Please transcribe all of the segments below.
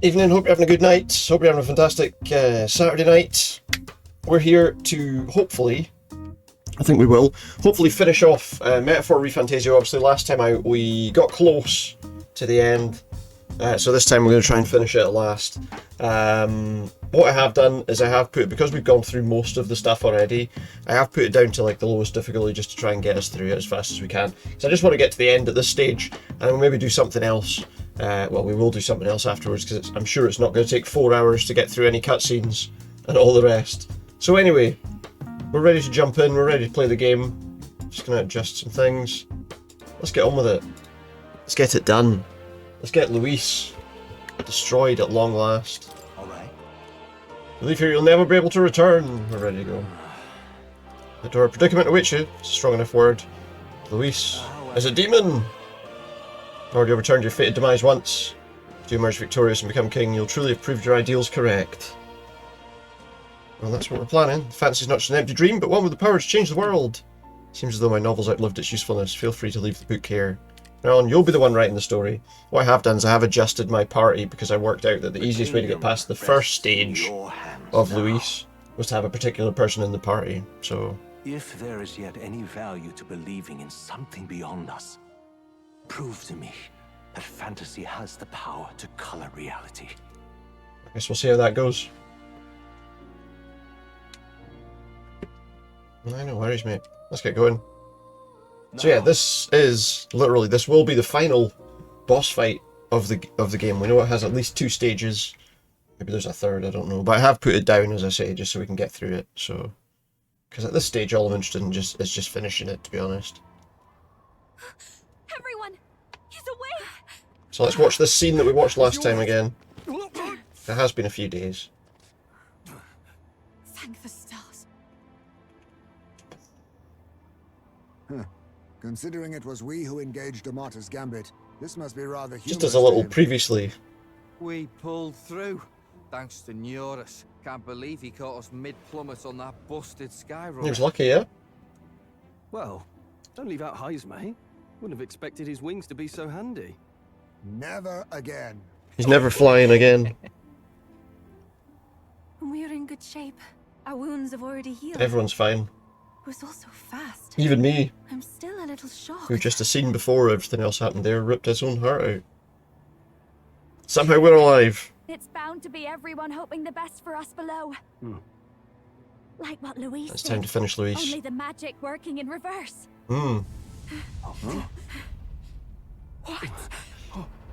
Evening, hope you're having a good night. Hope you're having a fantastic Saturday night. We're here to hopefully, I think we will, hopefully finish off Metaphor Refantazio. Obviously last time we got close to the end, so this time we're going to try and finish it at last. What I have done is I have put, because we've gone through most of the stuff already, I have put it down to like the lowest difficulty just to try and get us through it as fast as we can. So I just want to get to the end at this stage, and we'll maybe do something else. Well, we will do something else afterwards, because I'm sure it's not going to take 4 hours to get through any cutscenes and all the rest. So anyway, we're ready to jump in, we're ready to play the game. Just going to adjust some things. Let's get on with it. Let's get it done. Let's get Luis destroyed at long last. Alright. Leave here, you'll never be able to return. We're ready to go. The door predicament awaits you. It's a strong enough word. Luis is a demon. Already overturned your fated demise once. If you emerge victorious and become king, you'll truly have proved your ideals correct. Well, that's what we're planning. Fantasy's not just an empty dream, but one with the power to change the world. Seems as though my novel's outlived its usefulness. Feel free to leave the book here. Now on, you'll be the one writing the story. What I have done is I have adjusted my party because I worked out that the easiest way to get past the first stage of Luis was to have a particular person in the party, so... If there is yet any value to believing in something beyond us, prove to me that fantasy has the power to color reality. I guess we'll see how that goes. No worries, mate. Let's get going. So yeah, this will be the final boss fight of the game. We know it has at least 2 stages. Maybe there's a third, I don't know. But I have put it down, as I say, just so we can get through it. So, because at this stage, all I'm interested in is just finishing it, to be honest. Everyone, he's away. So let's watch this scene that we watched last time again. It has been a few days. Thank the stars. Considering it was we who engaged Amata's gambit, this must be rather humorous. Just as a little previously. We pulled through, thanks to Neuros. Can't believe he caught us mid-plummet on that busted sky road. He was lucky, yeah? Well, don't leave out highs, mate. Wouldn't have expected his wings to be so handy. Never again. He's never flying again. We're in good shape. Our wounds have already healed. Everyone's fine. It was all so fast. Even me, I'm still a little shocked. who just a scene before everything else happened there, ripped his own heart out. Somehow we're alive. It's bound to be everyone hoping the best for us below. Like what Luis It's did. time to finish Luis. Only the magic working in reverse. What?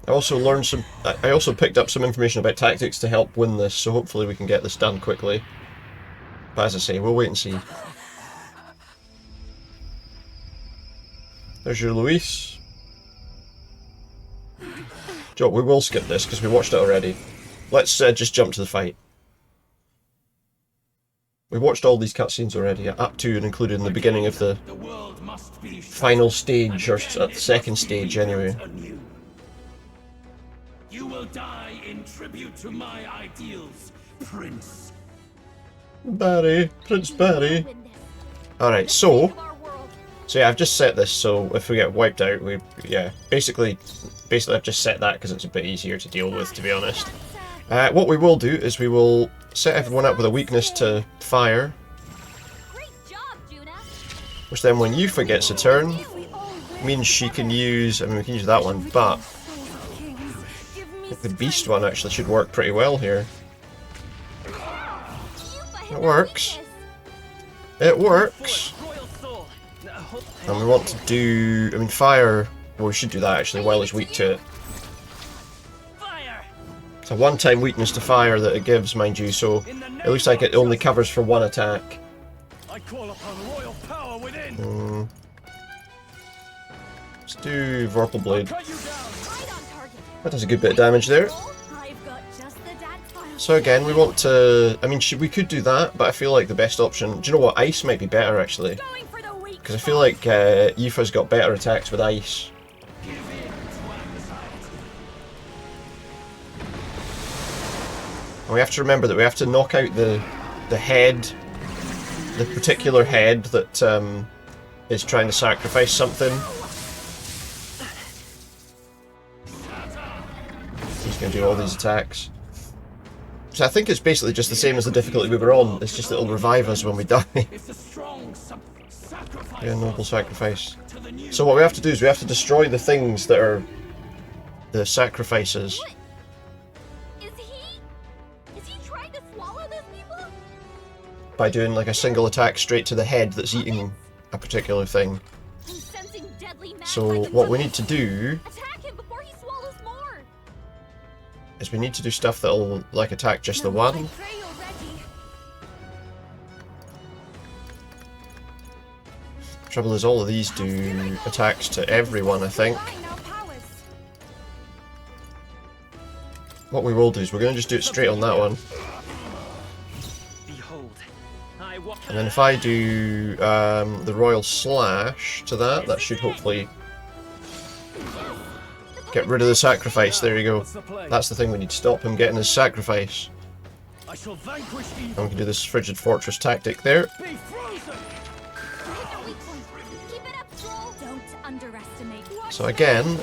I also learned some. I also picked up some information about tactics to help win this, so hopefully we can get this done quickly. But as I say, we'll wait and see. There's your Luis. Joe, we will skip this because we watched it already. Let's just jump to the fight. We watched all these cutscenes already, up to and including the beginning of the final stage, or the second stage anyway. You will die in tribute to my ideals, Prince. Prince Barry. Alright, so yeah, I've just set this so if we get wiped out, basically I've just set that because it's a bit easier to deal with, to be honest. What we will do is we will set everyone up with a weakness to fire, which then when Yuffie gets a turn, means she can use, we can use that one, but I think the beast one actually should work pretty well here. It works. It works. And we want to do, fire, well we should do that actually while it's weak to it. It's a one-time weakness to fire that it gives, mind you, so it looks like it only covers for 1 attack. Let's do Vorpal Blade. That does a good bit of damage there. So again, we want to, we could do that, but I feel like the best option, do you know what, Ice might be better actually. Because I feel like Yuffie's got better attacks with Ice. And we have to remember that we have to knock out the head, the particular head that is trying to sacrifice something. He's going to do all these attacks. So I think it's basically just the same as the difficulty we were on. It's just it'll revive us when we die. It's a strong sacrifice. Yeah, noble sacrifice. So what we have to do is we have to destroy the things that are the sacrifices. What? Is he trying to swallow those people? By doing like a single attack straight to the head that's eating a particular thing. I'm sensing deadly magic. So what we need to do Attack him before he swallows more. is we need to do stuff that'll like attack just the one. Pray already. Trouble is all of these do attacks to everyone, I think. Combine our powers. What we will do is we're going to just do it straight on that one. Behold, I walk. And then if I do the Royal Slash to that, that should hopefully get rid of the sacrifice. There you go. That's the thing, we need to stop him getting his sacrifice. I shall vanquish And evil. we can do this Frigid Fortress tactic there. Be frozen. Hit their weak point. Keep it up, troll. Don't underestimate. So again,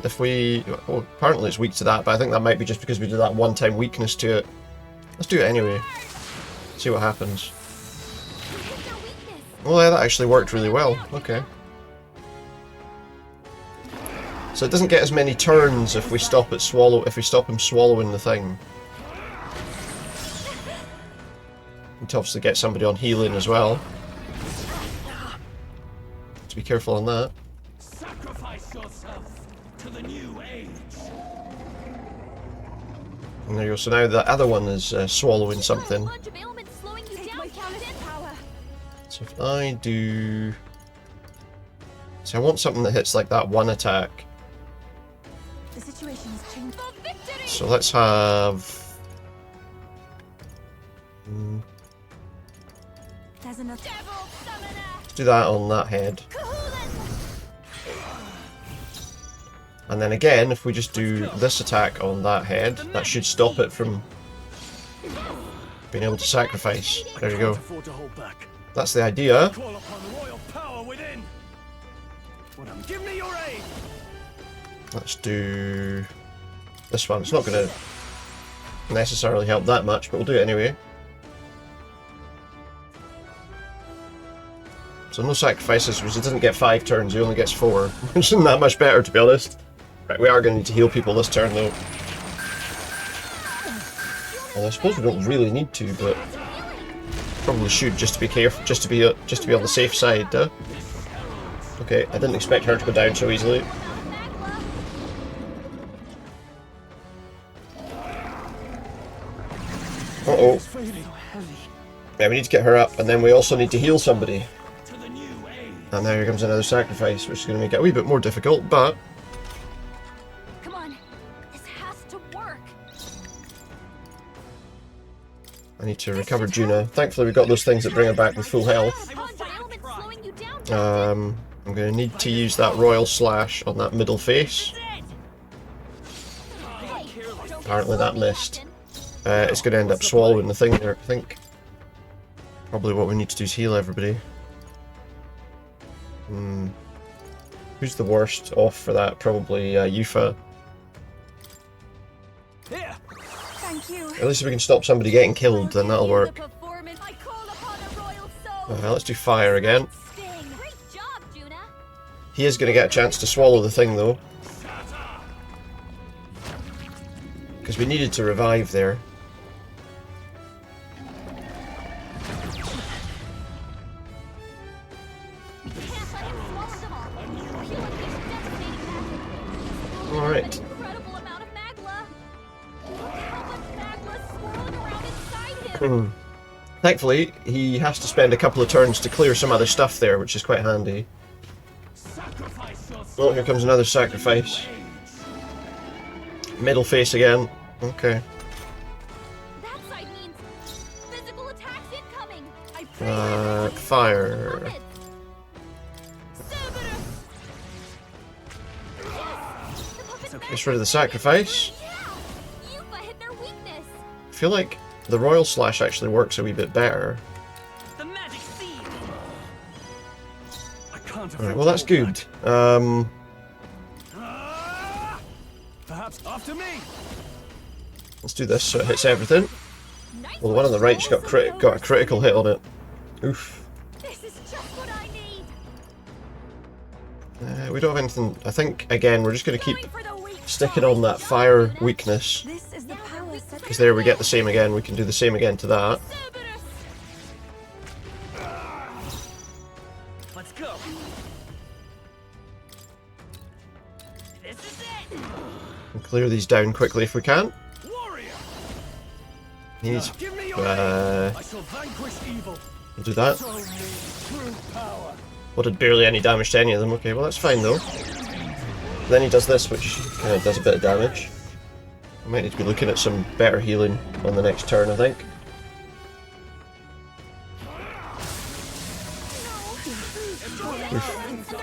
if we... Oh, apparently it's weak to that, but I think that might be just because we did that one-time weakness to it. Let's do it anyway. See what happens. Hit their weakness. Well, yeah, that actually worked really well. Okay. So it doesn't get as many turns if we stop it if we stop him swallowing the thing. Need to obviously get somebody on healing as well. To be careful on that. Sacrifice yourself to the new age. And there you go. So now the other one is swallowing something. Lunge of ailments slowing you down, Captain. Power. So if I do... So I want something that hits like that one attack. The situation has changed. For victory! So let's have... There's enough. Devil summoner. Let's do that on that head. And then again, if we just do this attack on that head, that should stop it from being able to sacrifice. There you go. Can't afford to hold back. That's the idea. Call upon the royal power within. Give me your aid. Let's do this one. It's not going to necessarily help that much, but we'll do it anyway. So no sacrifices, because he doesn't get 5 turns, he only gets 4. Which isn't that much better, to be honest. Right, we are going to need to heal people this turn, though. And I suppose we don't really need to, but probably should, just to be careful, just to be on the safe side. Okay, I didn't expect her to go down so easily. Uh-oh. Yeah, we need to get her up, and then we also need to heal somebody. And now here comes another sacrifice, which is going to make it a wee bit more difficult, but... Come on. This has to work. I need to recover Juna. Thankfully we got those things that bring her back with full health. I'm going to need to use that Royal Slash on that middle face. Apparently that missed. It's going to end up swallowing the thing there, I think. Probably what we need to do is heal everybody. Who's the worst off for that? Probably Yufa. Here. Thank you. At least if we can stop somebody getting killed, then that'll work. I call upon a royal soul. Let's do fire again. Sting. Great job, Juna. He is going to get a chance to swallow the thing, though. Because we needed to revive there. Alright. Incredible amount of magma. Look how much magma swirling around inside him. Thankfully, he has to spend a couple of turns to clear some other stuff there, which is quite handy. Oh, here comes another sacrifice. Middle face again. Okay. That side means physical attacks incoming. I pray Fire. Gets rid of the sacrifice. Yufa hit their weakness. I feel like the Royal Slash actually works a wee bit better. The magic seed. I can't afford Alright, well that's to hold good. back. Perhaps after me. Let's do this so it hits everything. Well, the one on the right's got a critical hit on it. Oof. This is just what I need. We don't have anything. I think again we're just going to keep Going for the weak sticking side. on that fire weakness. This is the power set. Because there we get the same again. We can do the same again to that. Cerberus. Let's go. This is it. And clear these down quickly if we can. Warrior. He needs. Give me your Uh, I shall vanquish evil. we'll do that. Show me true power. Well, did barely any damage to any of them. Okay, well that's fine though. Then he does this, which kind of does a bit of damage. I might need to be looking at some better healing on the next turn, I think.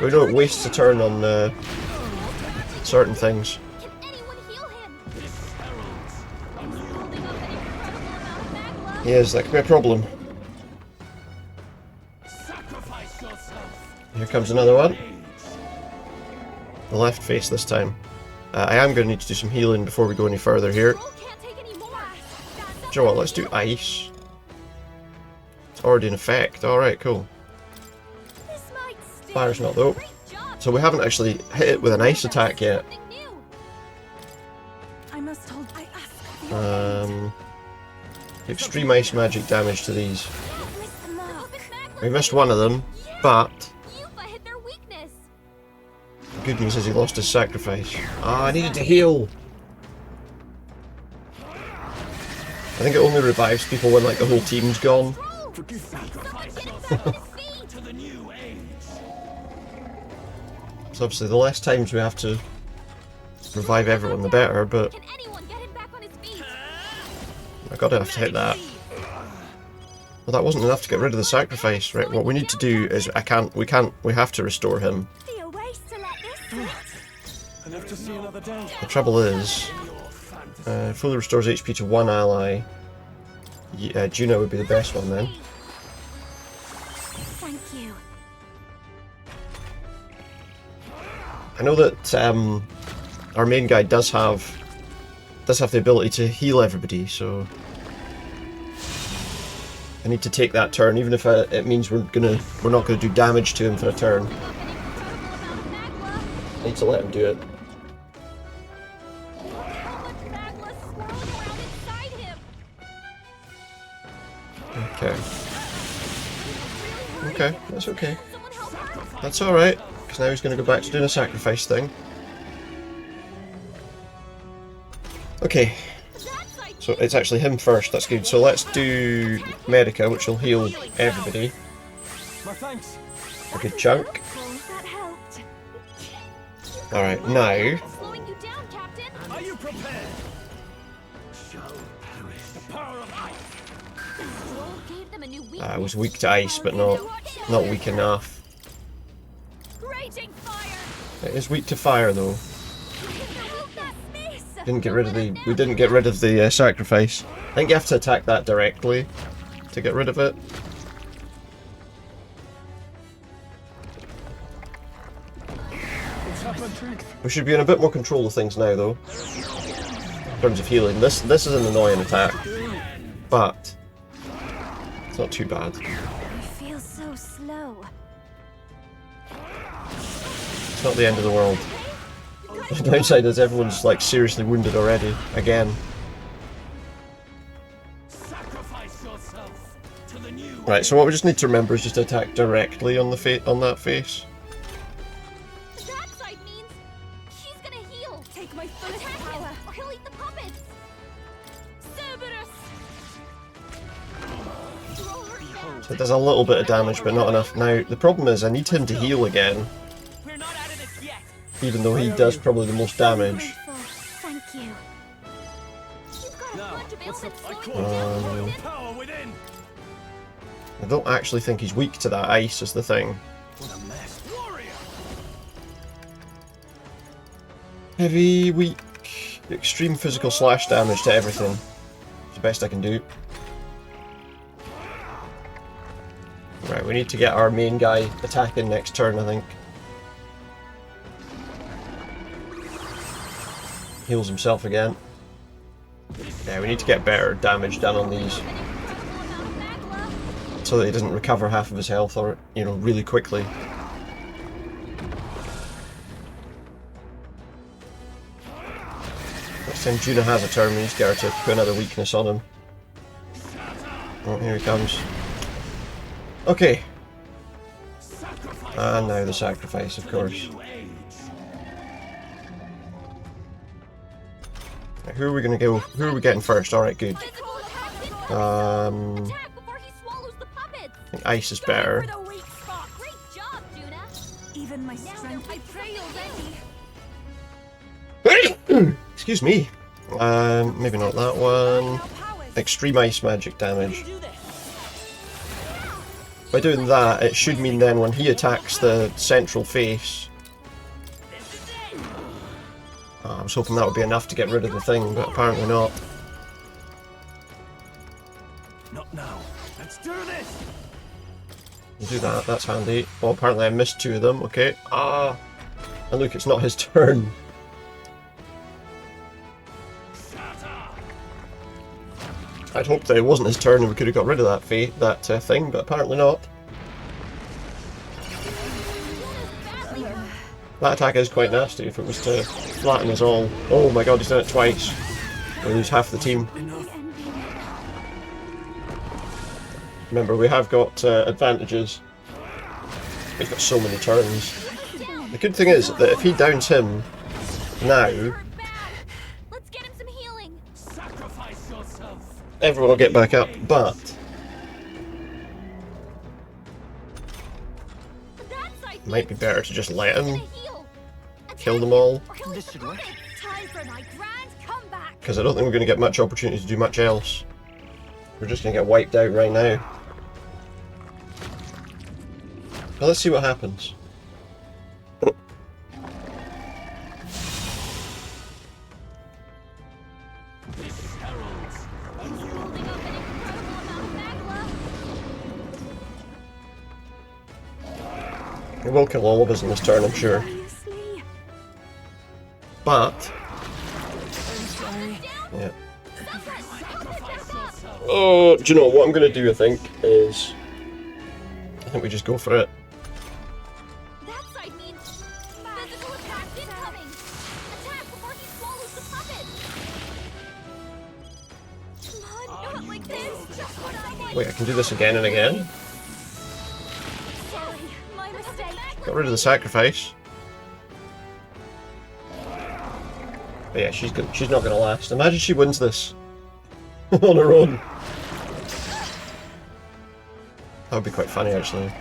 We don't waste a turn on certain things. Can anyone heal him? Holding up an incredible amount of magma. Yes, that could be a problem. Sacrifice yourself. Here comes another one. The left face this time. I am going to need to do some healing before we go any further here. Roll can't take any more. Do you know what, let's do ice. It's already in effect. Alright, cool. This might sting. Fire's not though. Great job. So we haven't actually hit it with an ice attack yet. Something new. I must hold. I ask. Extreme ice magic damage to these. Miss the mark. We missed one of them, but Yuba hit their weakness. the good news is he lost his sacrifice. Ah, I needed to heal! I think it only revives people when like the whole team's gone. To the new age. So obviously the less times we have to revive everyone the better, but Can anyone get him back on his feet? I gotta have to hit that. Well, that wasn't enough to get rid of the sacrifice, right? What we need to do is we have to restore him. Be a waste to let this sit. Enough to see another day. The trouble is, fully restores HP to one ally. Yeah, Juno would be the best one then. Thank you. I know that our main guy does have the ability to heal everybody, so I need to take that turn, even if it means we're not gonna do damage to him for a turn. An incredible amount of magma. I need to let him do it. How much magma swirling around inside him? Okay. Okay, that's okay. Someone help her? That's alright, because now he's gonna go back to doing a sacrifice thing. Okay, That's like so it's actually him first, that's good. So let's do Medica, which will heal everybody. My thanks. A good chunk. that helped. Alright, now Slowing you down, Captain. Are you prepared? The power of ice. Roll gave them a new weakness. I was weak to ice, but not weak enough. Raging fire. It is weak to fire though. That miss. We didn't get rid of the sacrifice. I think you have to attack that directly to get rid of it. We should be in a bit more control of things now though. In terms of healing. This is an annoying attack. But it's not too bad. You feel so slow. It's not the end of the world. The downside is everyone's like seriously wounded already. Again. Sacrifice yourself to the new Right, so what we just need to remember is just to attack directly on that face. That side means she's gonna heal. Take my fullest power, or he'll eat the puppets. Cerberus. Roll her So it does a little bit of damage, but not enough. Now, the problem is I need him to heal again, We're not out of this yet. even though he does probably the most damage. grateful. Thank you. You've got a Now, bunch of what's ailments the- I slowing you down, Um, Captain. Power within. I don't actually think he's weak to that ice is the thing. What a mess. Warrior. Heavy, weak, extreme physical slash damage to everything. It's the best I can do. Right, we need to get our main guy attacking next turn, I think. Heals himself again. Yeah, we need to get better damage done on these. so that he doesn't recover half of his health, or, you know, really quickly. Next time Juna has a turn, we need to get her to put another weakness on him. Oh, here he comes. Okay. And now the sacrifice, of course. Now, who are we gonna go? Who are we getting first? Alright, good. I think ice is better. Great job, Juna. Even my strength. I pray already. Excuse me. Maybe not that one. Extreme ice magic damage. By doing that, it should mean then when he attacks the central face... I was hoping that would be enough to get rid of the thing, but apparently not. Not now. Let's do this. You do that, that's handy. Well, apparently I missed two of them, okay. Ah! And look, it's not his turn. I'd hoped that it wasn't his turn and we could have got rid of that thing, but apparently not. That attack is quite nasty if it was to flatten us all. Oh my god, he's done it twice. We lose half the team. Remember, we have got advantages. We've got so many turns. The good thing is that if he downs him now, everyone will get back up, but it might be better to just let him kill them all, because I don't think we're going to get much opportunity to do much else. We're just going to get wiped out right now. But let's see what happens. He will kill all of us in this turn, I'm sure. But... yeah. Oh, do you know what I'm going to do, I think we just go for it. Wait, I can do this again and again? Got rid of the sacrifice. But yeah, she's not gonna last. Imagine she wins this on her own. That would be quite funny, actually.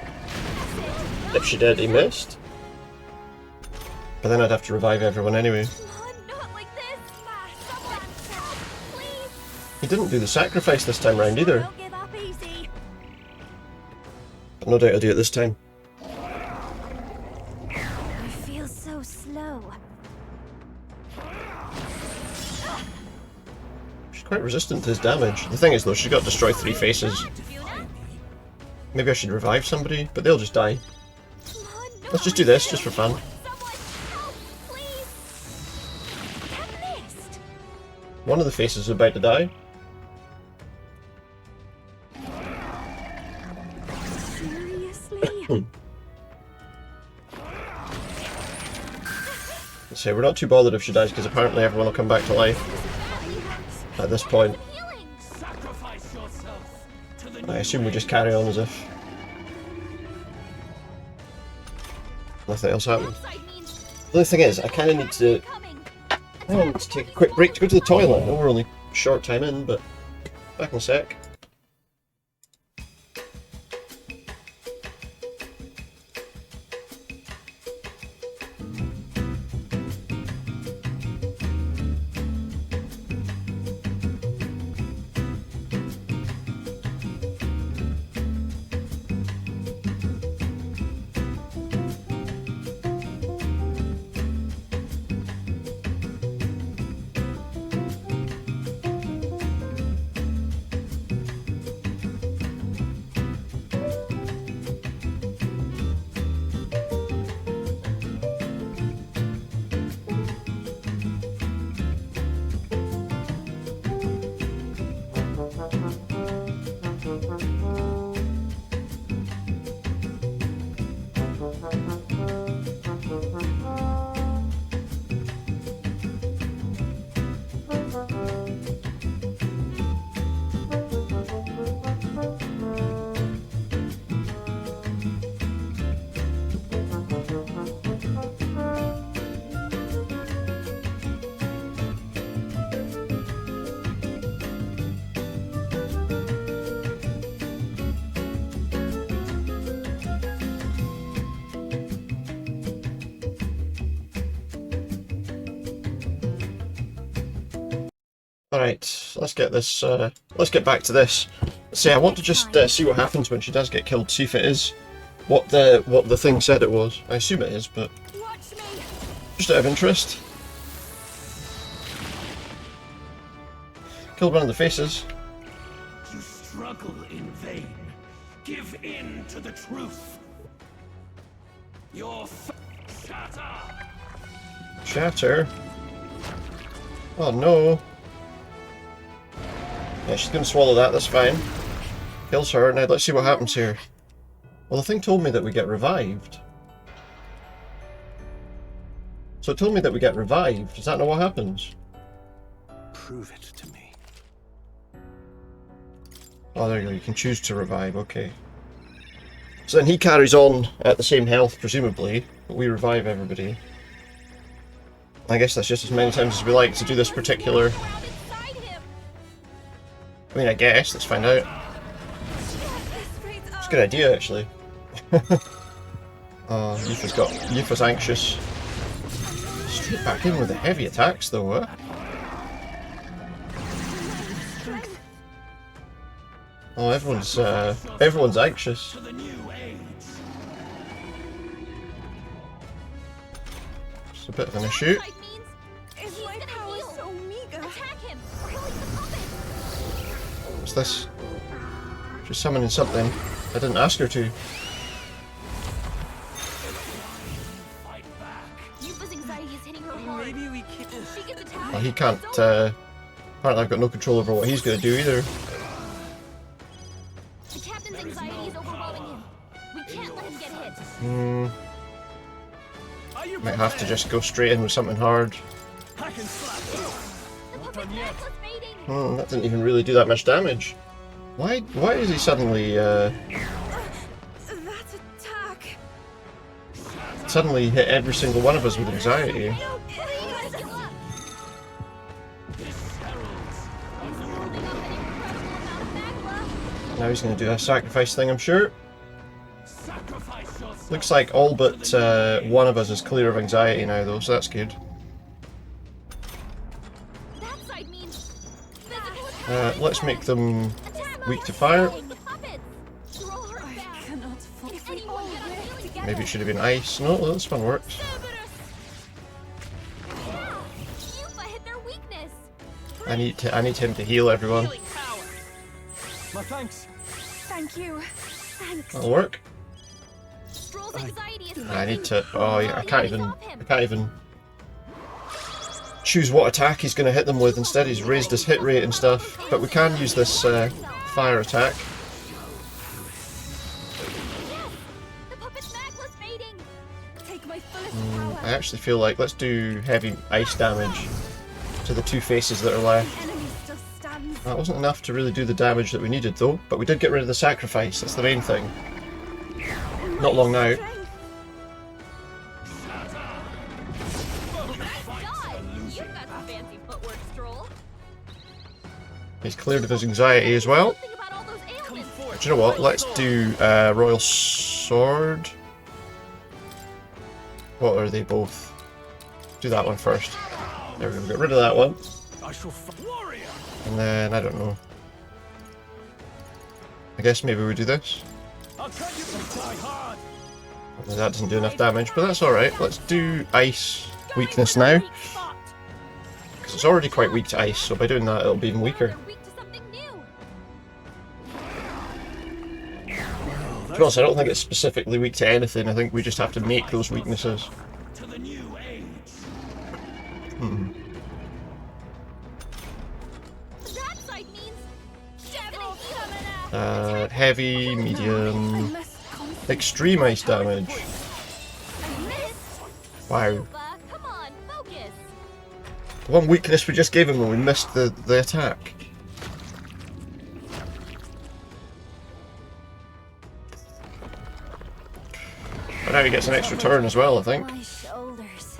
If she did, he missed. But then I'd have to revive everyone anyway. He didn't do the sacrifice this time round either. But no doubt I'll do it this time. I feel so slow. She's quite resistant to his damage. The thing is though, she's got to destroy 3 faces. Maybe I should revive somebody, but they'll just die. Let's just do this, just for fun. One of the faces is about to die. So we're not too bothered if she dies, because apparently everyone will come back to life at this point. I assume we just carry on as if nothing else happened. The only thing is, I kind of need to take a quick break to go to the toilet. I know we're only a short time in, but back in a sec. Alright, let's get this, let's get back to this. See, I want to just see what happens when she does get killed, see if it is what the thing said it was. I assume it is, but Watch me. just out of interest. Killed one of the faces. You struggle in vain. Give in to the truth. Your shatter. Shatter. Oh no. Yeah, she's gonna swallow that, that's fine. Kills her. Now let's see what happens here. Well, the thing told me that we get revived. So it told me that we get revived. Is that not what happens? Prove it to me. Oh, there you go. You can choose to revive. Okay. So then he carries on at the same health, presumably, but we revive everybody. I guess that's just as many times as we like to do this particular... Inside him. I mean, I guess. Let's find out. It's a good idea, actually. Oh, Yufa's anxious. Straight back in with the heavy attacks, though, eh? Oh, everyone's anxious. To the new age. It's a bit of an issue. That means he's gonna heal. So meager. Attack him, or he'll eat the puppet. What's this? She's summoning something. I didn't ask her to. Fight back. Yufa's anxiety is hitting her hard. Maybe we can. She gets attacked. Well, he can't, apparently I've got no control over what he's going to do either. The captain's anxiety is overwhelming him. We can't let him get hit. Might have to just go straight in with something hard. The puppet's necklace fading. That didn't even really do that much damage. Why is he suddenly, That attack. suddenly hit every single one of us with anxiety? No, please. Give up. This heralds Holding up an incredible amount of magma. Now he's going to do a sacrifice thing, I'm sure. sacrifice yourself. Looks like all but one of us is clear of anxiety now, though, so that's good. That side means physical attack. Let's make them Attack. weak to fire. The puppets. Throw her back. Cannot fall. If anyone get a healing together. Maybe it should have been ice. No, this one works. Yeah, Yufa hit their weakness. I need him to heal everyone. My thanks. Thank you. Thanks. That'll work. Stroll's anxiety is I need fading. to. Oh, yeah, I can't even. Stop him. I can't even choose what attack he's going to hit them with. Instead, he's raised his hit rate and stuff. But we can use this fire attack. The puppet's necklace fading. Take my fullest power. I actually feel like let's do heavy ice damage to the two faces that are left. Enemy still stands. That wasn't enough to really do the damage that we needed, though. But we did get rid of the sacrifice. That's the main thing. Not long now. Done. You've got some fancy footwork, Stroll. He's cleared of his anxiety as well. Think about all those ailments. Do you know what? Let's do Royal Sword. What are they both? Do that one first. There we go. Get rid of that one. I shall warrior. And then, I don't know. I guess maybe we do this. I'll cut you some die hard. That doesn't do enough damage, but that's alright. Let's do Ice Weakness now. Because it's already quite weak to ice, so by doing that it'll be even weaker. They're weak to something new. To be honest, I don't think it's specifically weak to anything. I think we just have to make those weaknesses. To the new age. That side means Devil's coming out. Heavy, medium, extreme ice damage. Wow. Yufa, come on, focus. The one weakness we just gave him when we missed the attack. But now he gets an extra turn as well, I think. My shoulders.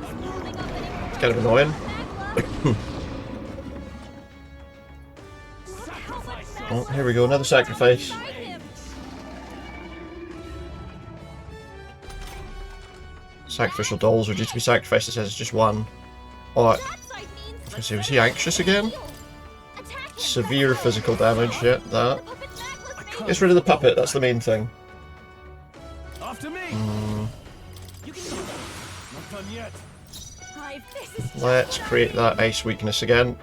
Holding up an It's kind of annoying. magma. Oh, here we go, another sacrifice. Inside him. Sacrificial dolls are due to be sacrificed, it says it's just one. Oh, That side means So was he anxious again? Attack him. Severe physical damage, yeah, that. Puppet's necklace Gets rid of the puppet, that's the main thing. After me! You can do that. Not done yet. This is Let's create that ice weakness again.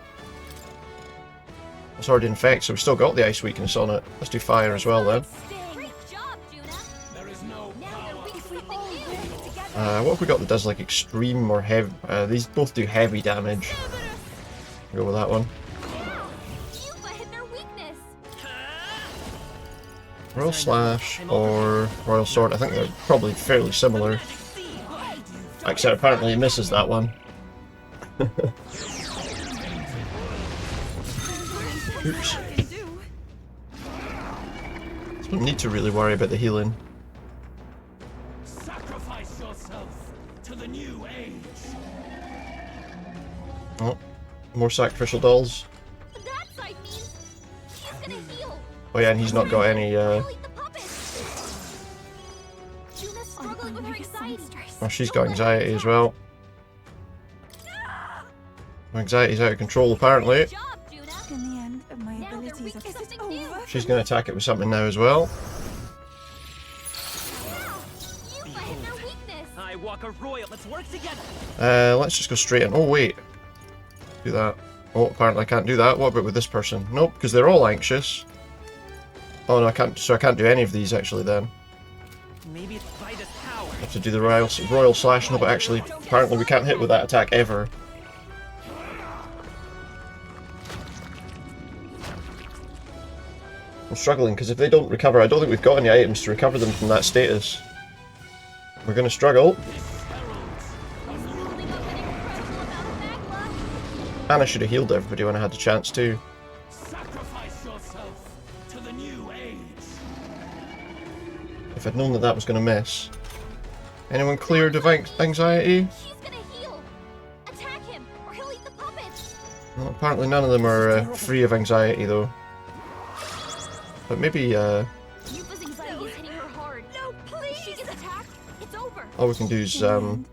It's already infected, so we've still got the ice weakness on it. Let's do fire as well then. Great job, Juna. There is no Now power. they're weak to something new. What have we got that does like extreme or heavy? These both do heavy damage. Go with that one. Yuba hit their weakness. Royal Slash or Royal Sword, I think they're probably fairly similar. Except apparently he misses that one. Oops. Don't need to really worry about the healing. Sacrifice yourself to the new age. Oh, more sacrificial dolls. That side means he's gonna heal. Oh yeah, and he's not got any, He'll eat the puppets. Juna's struggling with her anxiety. oh, she's got anxiety as well. Her anxiety's out of control apparently. Good job, Juna. in the end of my Now they're abilities weak are to something new. She's going to attack it with something now as well. Yuba hit their weakness. I walk a royal. Let's work together. Let's just go straight in. Oh wait. Do that. Oh, apparently I can't do that. What about with this person? Nope, because they're all anxious. Oh no, I can't, so I can't do any of these actually then. Maybe it's Vida's power. I have to do the Royal Slash. No, but actually, apparently we can't hit with that attack ever. I'm struggling, because if they don't recover, I don't think we've got any items to recover them from that status. We're going to struggle. Holding up an incredible amount of magma. And I should have healed everybody when I had the chance to. Sacrifice yourself to the new age. If I'd known that that was going to miss. Anyone cleared of anxiety? He's gonna heal. Attack him, or he'll eat the puppets. Well, apparently none of them are free of anxiety though. But maybe Yuba's anxiety is hitting her hard. No, If she please! gets attacked, it's over. all we can do is No.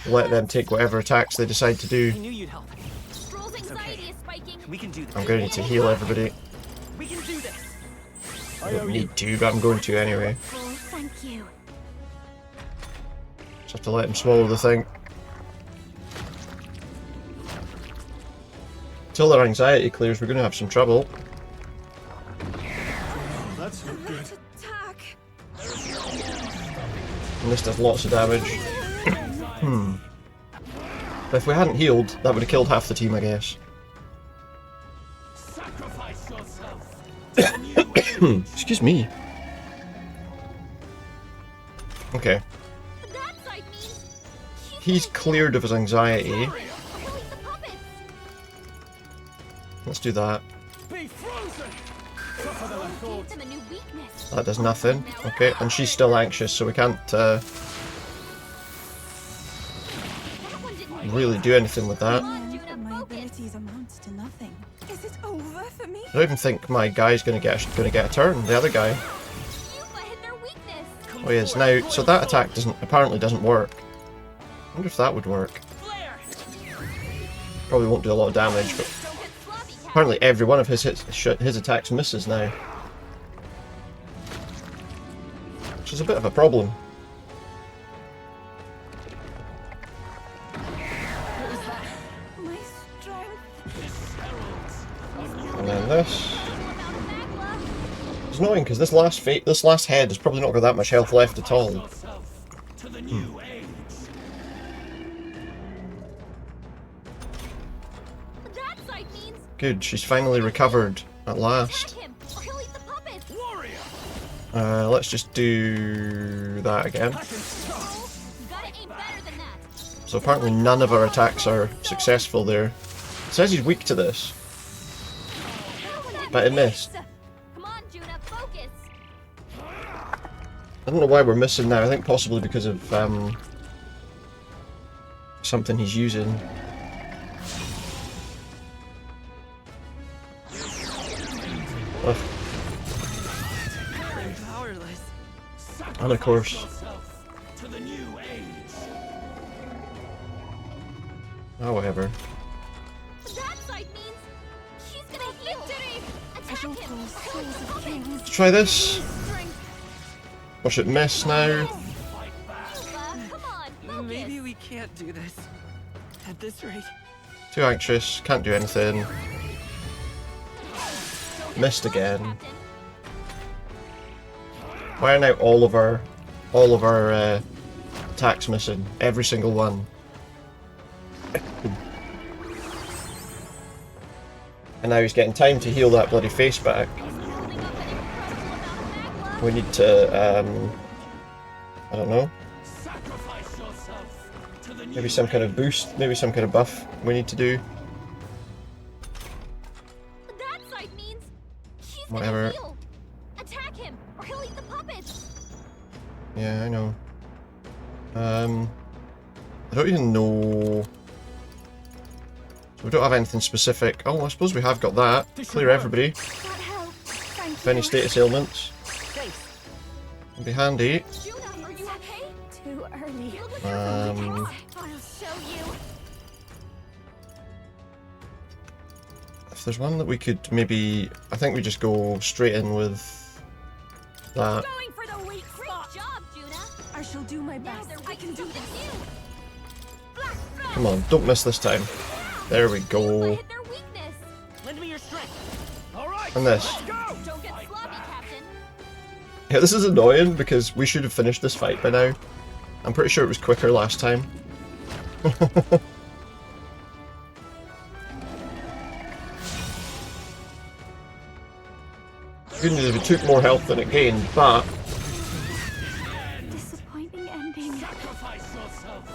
let them take whatever attacks they decide to I do. knew you'd help. Stroll's anxiety is spiking. We can do this. I'm going to need to heal everybody. We can do this. I don't need to, but I'm going to anyway. Oh, thank you. Just have to let them swallow the thing. Until their anxiety clears, we're going to have some trouble. That's not good. Attack! And this does lots of damage. But if we hadn't healed, that would have killed half the team, I guess. Sacrifice yourself to the new age. Excuse me. Okay. That side means He's cleared of his anxiety. he'll eat the puppets. Let's do that. Be frozen! Gave them a new weakness. That does nothing. Okay, and she's still anxious, so we can't That one didn't really do anything with that. Come I on, The Juna, end of my focus. abilities amounts to nothing. Is it over for me? don't even think my guy's gonna get a turn. The other guy. Yuba hit their weakness. Oh, he is now. So that attack apparently doesn't work. I wonder if that would work. Flare. Probably won't do a lot of damage, but Don't get sloppy, Cat. apparently every one of his attacks misses now. Which is a bit of a problem. My strength. And then this. Amount of magma. It's annoying because this last head has probably not got that much health left at all. Yourself to the new age. That side means Good, she's finally recovered at attack last. him, or he'll eat the puppets. Warrior. Let's just do that again. You gotta aim better than that. So apparently none of our attacks are successful there. It says he's weak to this, but it missed. Come on, Juna, focus. I don't know why we're missing now. I think possibly because of something he's using. Ugh. Powerless. And of course, Yourself to the new age. Oh, whatever. That side means he's gonna heal. Attack him. Let's try this. Watch it miss now. Come on, focus. Maybe we can't do this. At this rate. Too anxious, can't do anything. Missed again. Captain. Why are now all of our attacks missing? Every single one. And now he's getting time to heal that bloody face back. Building up an incredible amount of magma. We need to, I don't know, Sacrifice yourself to the maybe some kind of boost, maybe some kind of buff we need to do. That side means he's Whatever. gonna heal. Attack him, or he'll eat the puppets. Yeah, I know. I don't even know. So we don't have anything specific. Oh, I suppose we have got that. Clear everybody. That helped. Thank If any status ailments. It'd be handy. Juna, are you okay? Too early. You look like you're really Um, tense. I'll show you. If there's one that we could maybe, I think we just go straight in with that. Going for the weak Great spot. job, Juna. I shall do my Now best. they're I can do this. Come on, don't miss this time. There we go. Hit their weakness. Lend me your strength. And this. Don't get sloppy, Captain. Yeah, this is annoying because we should have finished this fight by now. I'm pretty sure it was quicker last time. Good news is we took more health than it gained, but Disappointing ending. Sacrifice yourself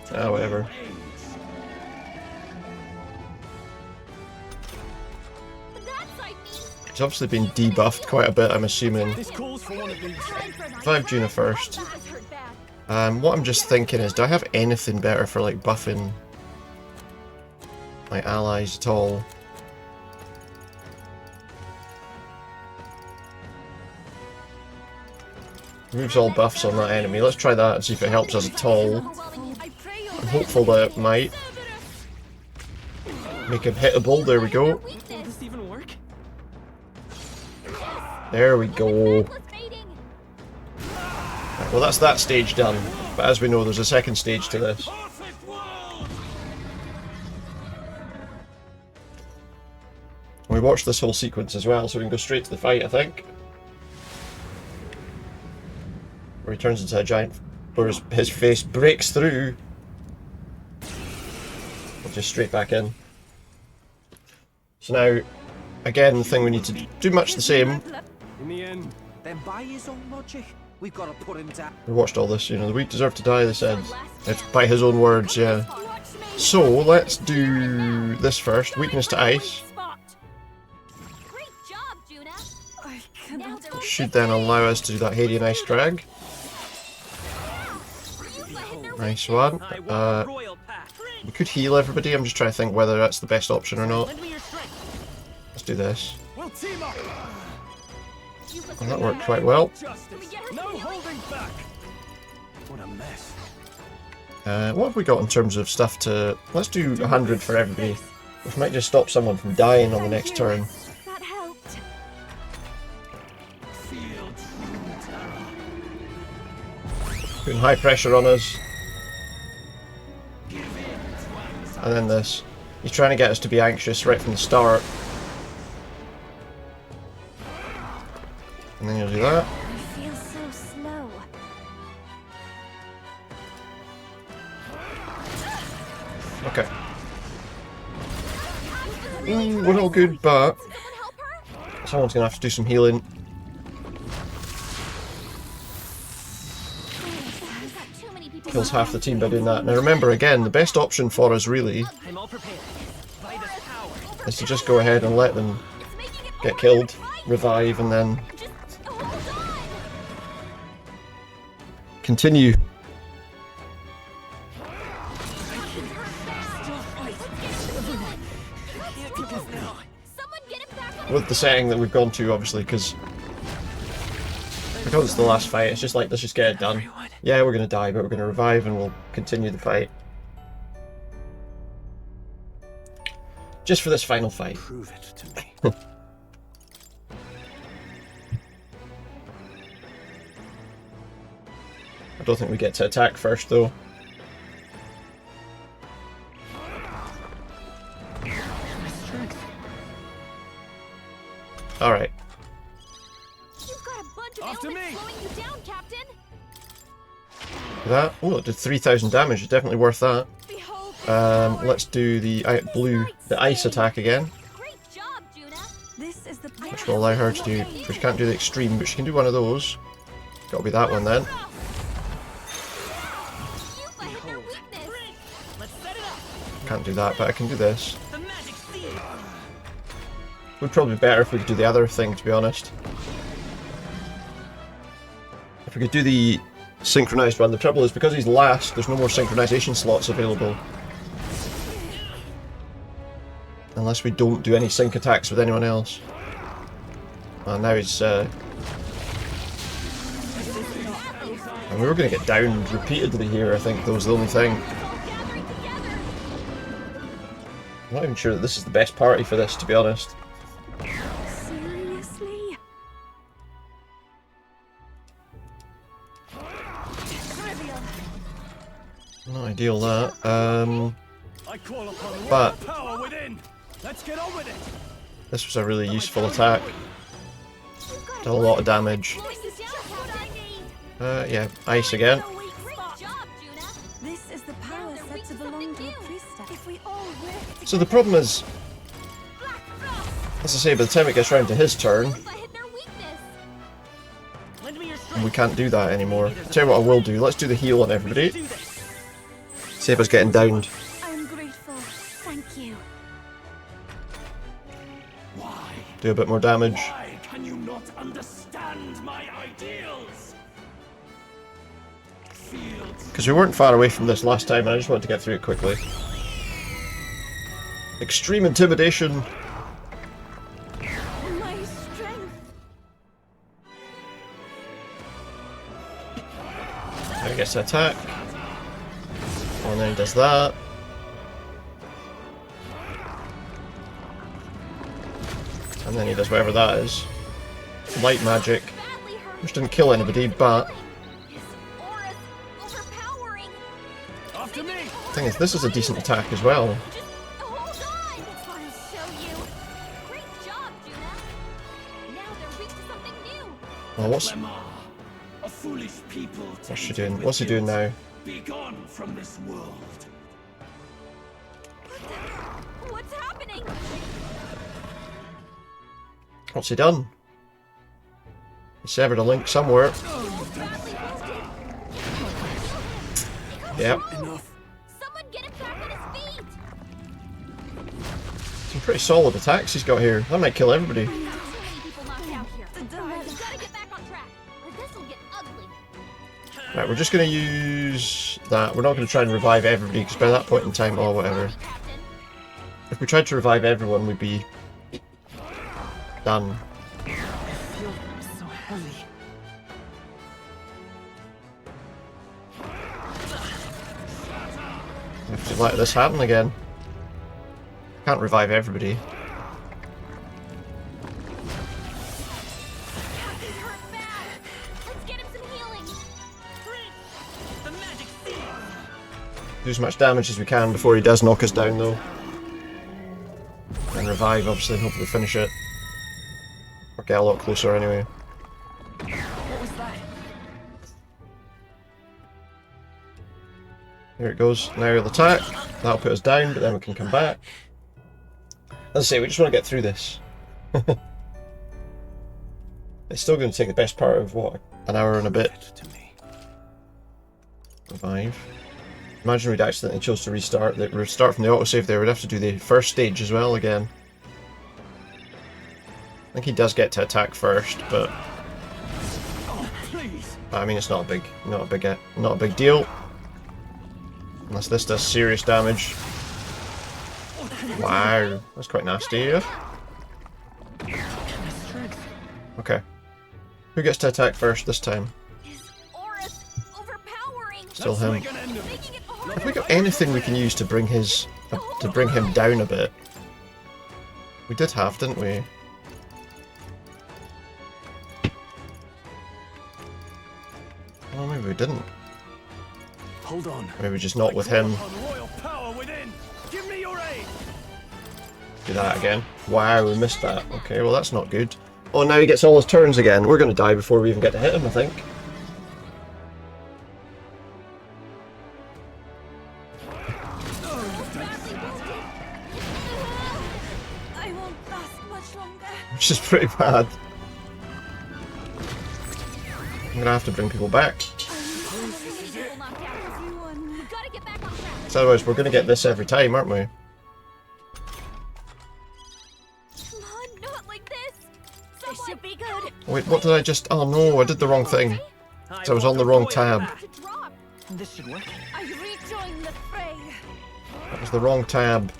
to whatever. age. That side means It's obviously been debuffed quite a bit, I'm assuming. This calls for one of these. Revive Juna first. that was hurt bad. What I'm just thinking is, do I have anything better for like buffing my allies at all? Removes all buffs on that enemy. Let's try that and see if it helps us at all. I pray you'll I'm hopeful that it might. Make him hittable. There we go. Will weakness. this even work? There we go. Reckless baiting. Right, well, that's that stage done. But as we know, there's a second stage to this. Perfect world. We watched this whole sequence as well, so we can go straight to the fight, I think. Where he turns into a giant, where his face breaks through. We'll just straight back in. So now, again, the thing we need to do much the same. In the end, Then by his own logic, we've got to put him down. We watched all this, you know, the weak deserve to die, they said. It's by his own words, yeah. So, let's do this first. Weakness to ice. Great job, Juna. I Now cannot. they're Should then allow us to do that Hadian Ice Drag. Nice one. I want a royal path. We could heal everybody, I'm just trying to think whether that's the best option or not. Lend me your strength. Let's do this. we'll team up. Well, that worked quite well. Justice. No holding back. What a mess. What have we got in terms of stuff to... Let's do 100 for everybody. Which might just stop someone from dying on the next turn. That helped. Feel true terror. Putting high pressure on us. And then this. He's trying to get us to be anxious right from the start. And then you'll do that. I feel so slow. Okay. We're all good, but Someone help her? someone's going to have to do some healing. We've got too many people. Kills half the team by doing that. Now remember, again, the best option for us really I'm all prepared. By this power. is to just go ahead and let them It's making it get more killed, than twice. revive, and then Just hold on. continue. Someone get him back on With the setting that we've gone to, obviously, because it's the last fight, it's just like, let's just get it done. Yeah, we're going to die, but we're going to revive and we'll continue the fight. Just for this final fight. Prove it to me. I don't think we get to attack first though. Alright. You've got a bunch of After elements me. slowing you down, Captain. That, oh, it did 3,000 damage, it's definitely worth that. Behold the power. Let's do the ice attack again, Great job, Juna. This is the which will allow her to do, which can't do the extreme, but she can do one of those. Gotta be that one then. You've hit their weakness. Let's set it up. Can't do that, but I can do this. The magic seed. Would probably be better if we could do the other thing, to be honest. If we could do the synchronized one. The trouble is, because he's last, there's no more synchronization slots available. Unless we don't do any sync attacks with anyone else. And now he's... and we were going to get downed repeatedly here, I think that was the only thing. I'm not even sure that this is the best party for this, to be honest. seriously. Not ideal, that. I call upon the But- royal power within. Let's get on with it. This was a really useful attack. Did a lot of damage. Yeah, ice again. Great job, Juna. This is the power they're said weak to to belong something to a new. priestess. If we all work So the problem is, Black frost. as I say, by the time it gets round to his turn, If I hit their weakness. Lend me your we strength. can't do that anymore. I'll tell you what I will do. Let's do the heal on everybody. Do this. Save us getting downed. I'm grateful. Thank you. Why? Do a bit more damage. Why can you not understand my ideals? Fields. Because we weren't far away from this last time, and I just wanted to get through it quickly. Extreme intimidation. My strength. Now he gets to attack. And then he does that. And then he does whatever that is. Light magic. Badly hurt. Which didn't kill anybody, but His aura's overpowering. After me. the thing is, this is a decent attack as well. Just hold on. I'll show you. Great job, Juna. Now they're weak to something new. Well, what's Lemma, a foolish people. she doing? What's he doing now? Be gone from this world. What's happening? What's he done? He severed a link somewhere. Badly wounded. Yep. Enough. Someone get him back on his feet. Some pretty solid attacks he's got here. That might kill everybody. Too many people knocked out here. You gotta get back on track, or this'll get ugly. Right, we're just going to use that. We're not going to try and revive everybody, because by that point in time, oh, whatever. Captain. If we tried to revive everyone, we'd be done. I feel so heavy. We have to let this happen again. Can't revive everybody. He's hurt bad. Let's get him some healing. The magic seed. Do as much damage as we can before he does knock us down, though. And revive, obviously, and hopefully finish it. Or get a lot closer, anyway. What was that? Here it goes. Now the attack. That'll put us down, but then we can come back. As I say, we just want to get through this. It's still going to take the best part of, what, an hour and a bit. To me. Revive. Imagine we'd accidentally chose to restart from the autosave there. We'd have to do the first stage as well again. I think he does get to attack first, but Please. I mean it's not a big deal. Unless this does serious damage. Wow, that's quite nasty. Yeah? Okay. Who gets to attack first this time? His aura's overpowering. Still him. Make an end of it. Making it hard. Have we got anything we can use to bring him down a bit? We did have, didn't we? Oh, maybe we didn't. Hold on. Maybe just not with him. Royal power within. Give me your aid. Do that again. Wow, we missed that. Okay, well that's not good. Oh, now he gets all his turns again. We're going to die before we even get to hit him, I think. I won't last much longer. Which is pretty bad. I'm going to have to bring people back. Everyone. We gotta get back on track. So otherwise we're going to get this every time, aren't we? Come on, not like this. This should be good. Wait, what did I just... Oh no, I did the wrong thing. So I was on the wrong tab. To drop. This should work. I rejoin the fray. That was the wrong tab.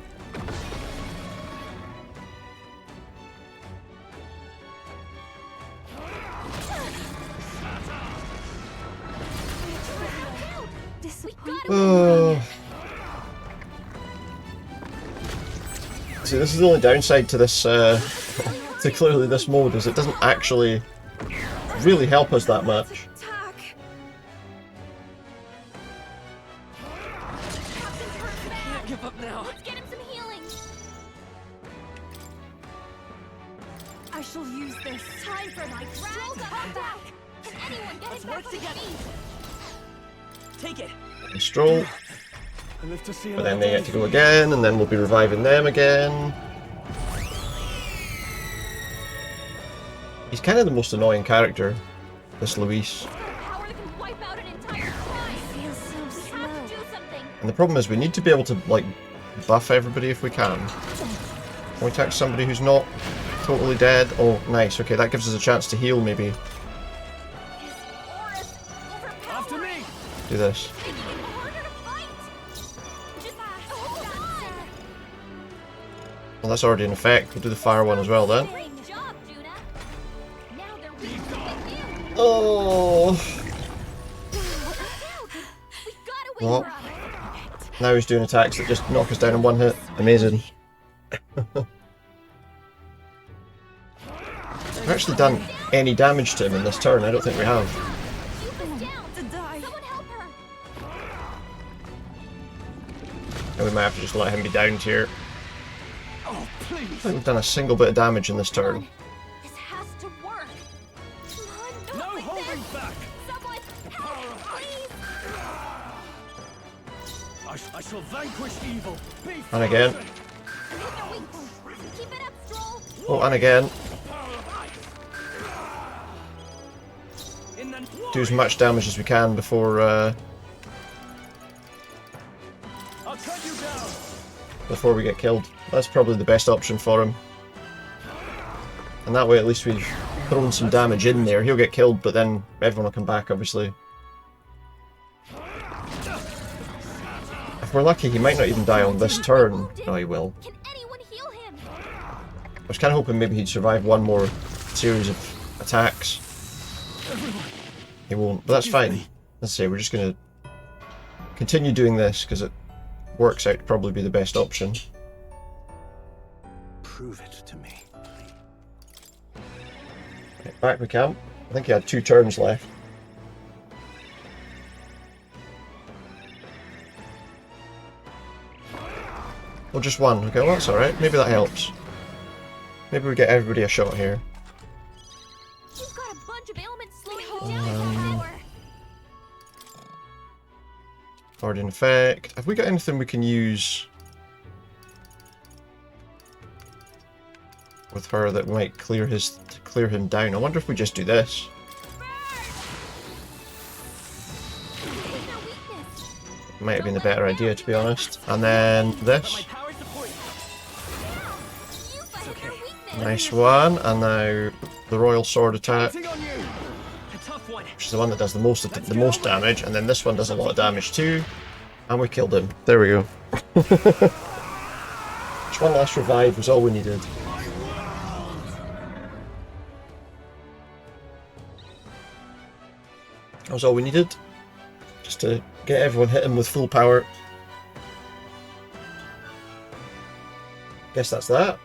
Disappointed. Oh. See, this is the only downside to this, to clearly this mode, is it doesn't actually really help us that much. Attack. Captain's Give up now. Let's get him some healing. I shall use this. Time for my drag to come back. Can anyone get Let's him back work on his together. feet? Take it. They stroll, I live to see but then they get to go again, and then we'll be reviving them again. He's kind of the most annoying character, this Luis. Power that can wipe out an entire tribe. Feels so We slow. have to do something. And the problem is we need to be able to, like, buff everybody if we can. Can we attack somebody who's not totally dead? Oh, nice. Okay, that gives us a chance to heal, maybe. His aura's After overpowering. me. Do this. Making it harder to fight. Just hold on. Well, that's already in effect. We'll do the fire one as well, then. Great job, Juna. Now they're weak to you. Oh! We gotta win Well, from it. now he's doing attacks that just knock us down in one hit. Amazing. I've actually done any damage to him in this turn. I don't think we have. Yuba's down. To die. Someone help her. And we might have to just let him be downed here. Oh, I please. don't think we've done a single bit of damage in this turn. This has to work. Come on, No not like holding this. back. Someone help, please. I shall vanquish evil. Be And again. Hit your weak point. Keep it up, Stroll. Oh, and again. in the Do as much damage as we can before I'll cut you down. before we get killed. That's probably the best option for him. And that way at least we've thrown some damage in there. He'll get killed, but then everyone will come back, obviously. If we're lucky, he might not even die on this turn. No, he will. Can anyone heal him? I was kind of hoping maybe he'd survive one more series of attacks. He won't, but that's fine. Let's say we're just going to continue doing this because it works out to probably be the best option. Prove it to me. Right, back we camp. I think he had 2 turns left. Well, just one. Okay, well that's alright. Maybe that helps. Maybe we get everybody a shot here. You've got a bunch of ailments slowing you down. Power. Already in effect. Have we got anything we can use with her that might clear him down? I wonder if we just do this. Where's their weakness? Might have been the better idea, to be honest. And then My this. power support. You fight their weakness. Nice one. And now the Royal Sword attack, Counting on you. A tough one. which is the one that does the most damage. And then this one does a lot of damage too. And we killed him. There we go. Just one last revive was all we needed. That was all we needed. Just to get everyone hitting with full power. Guess that's that.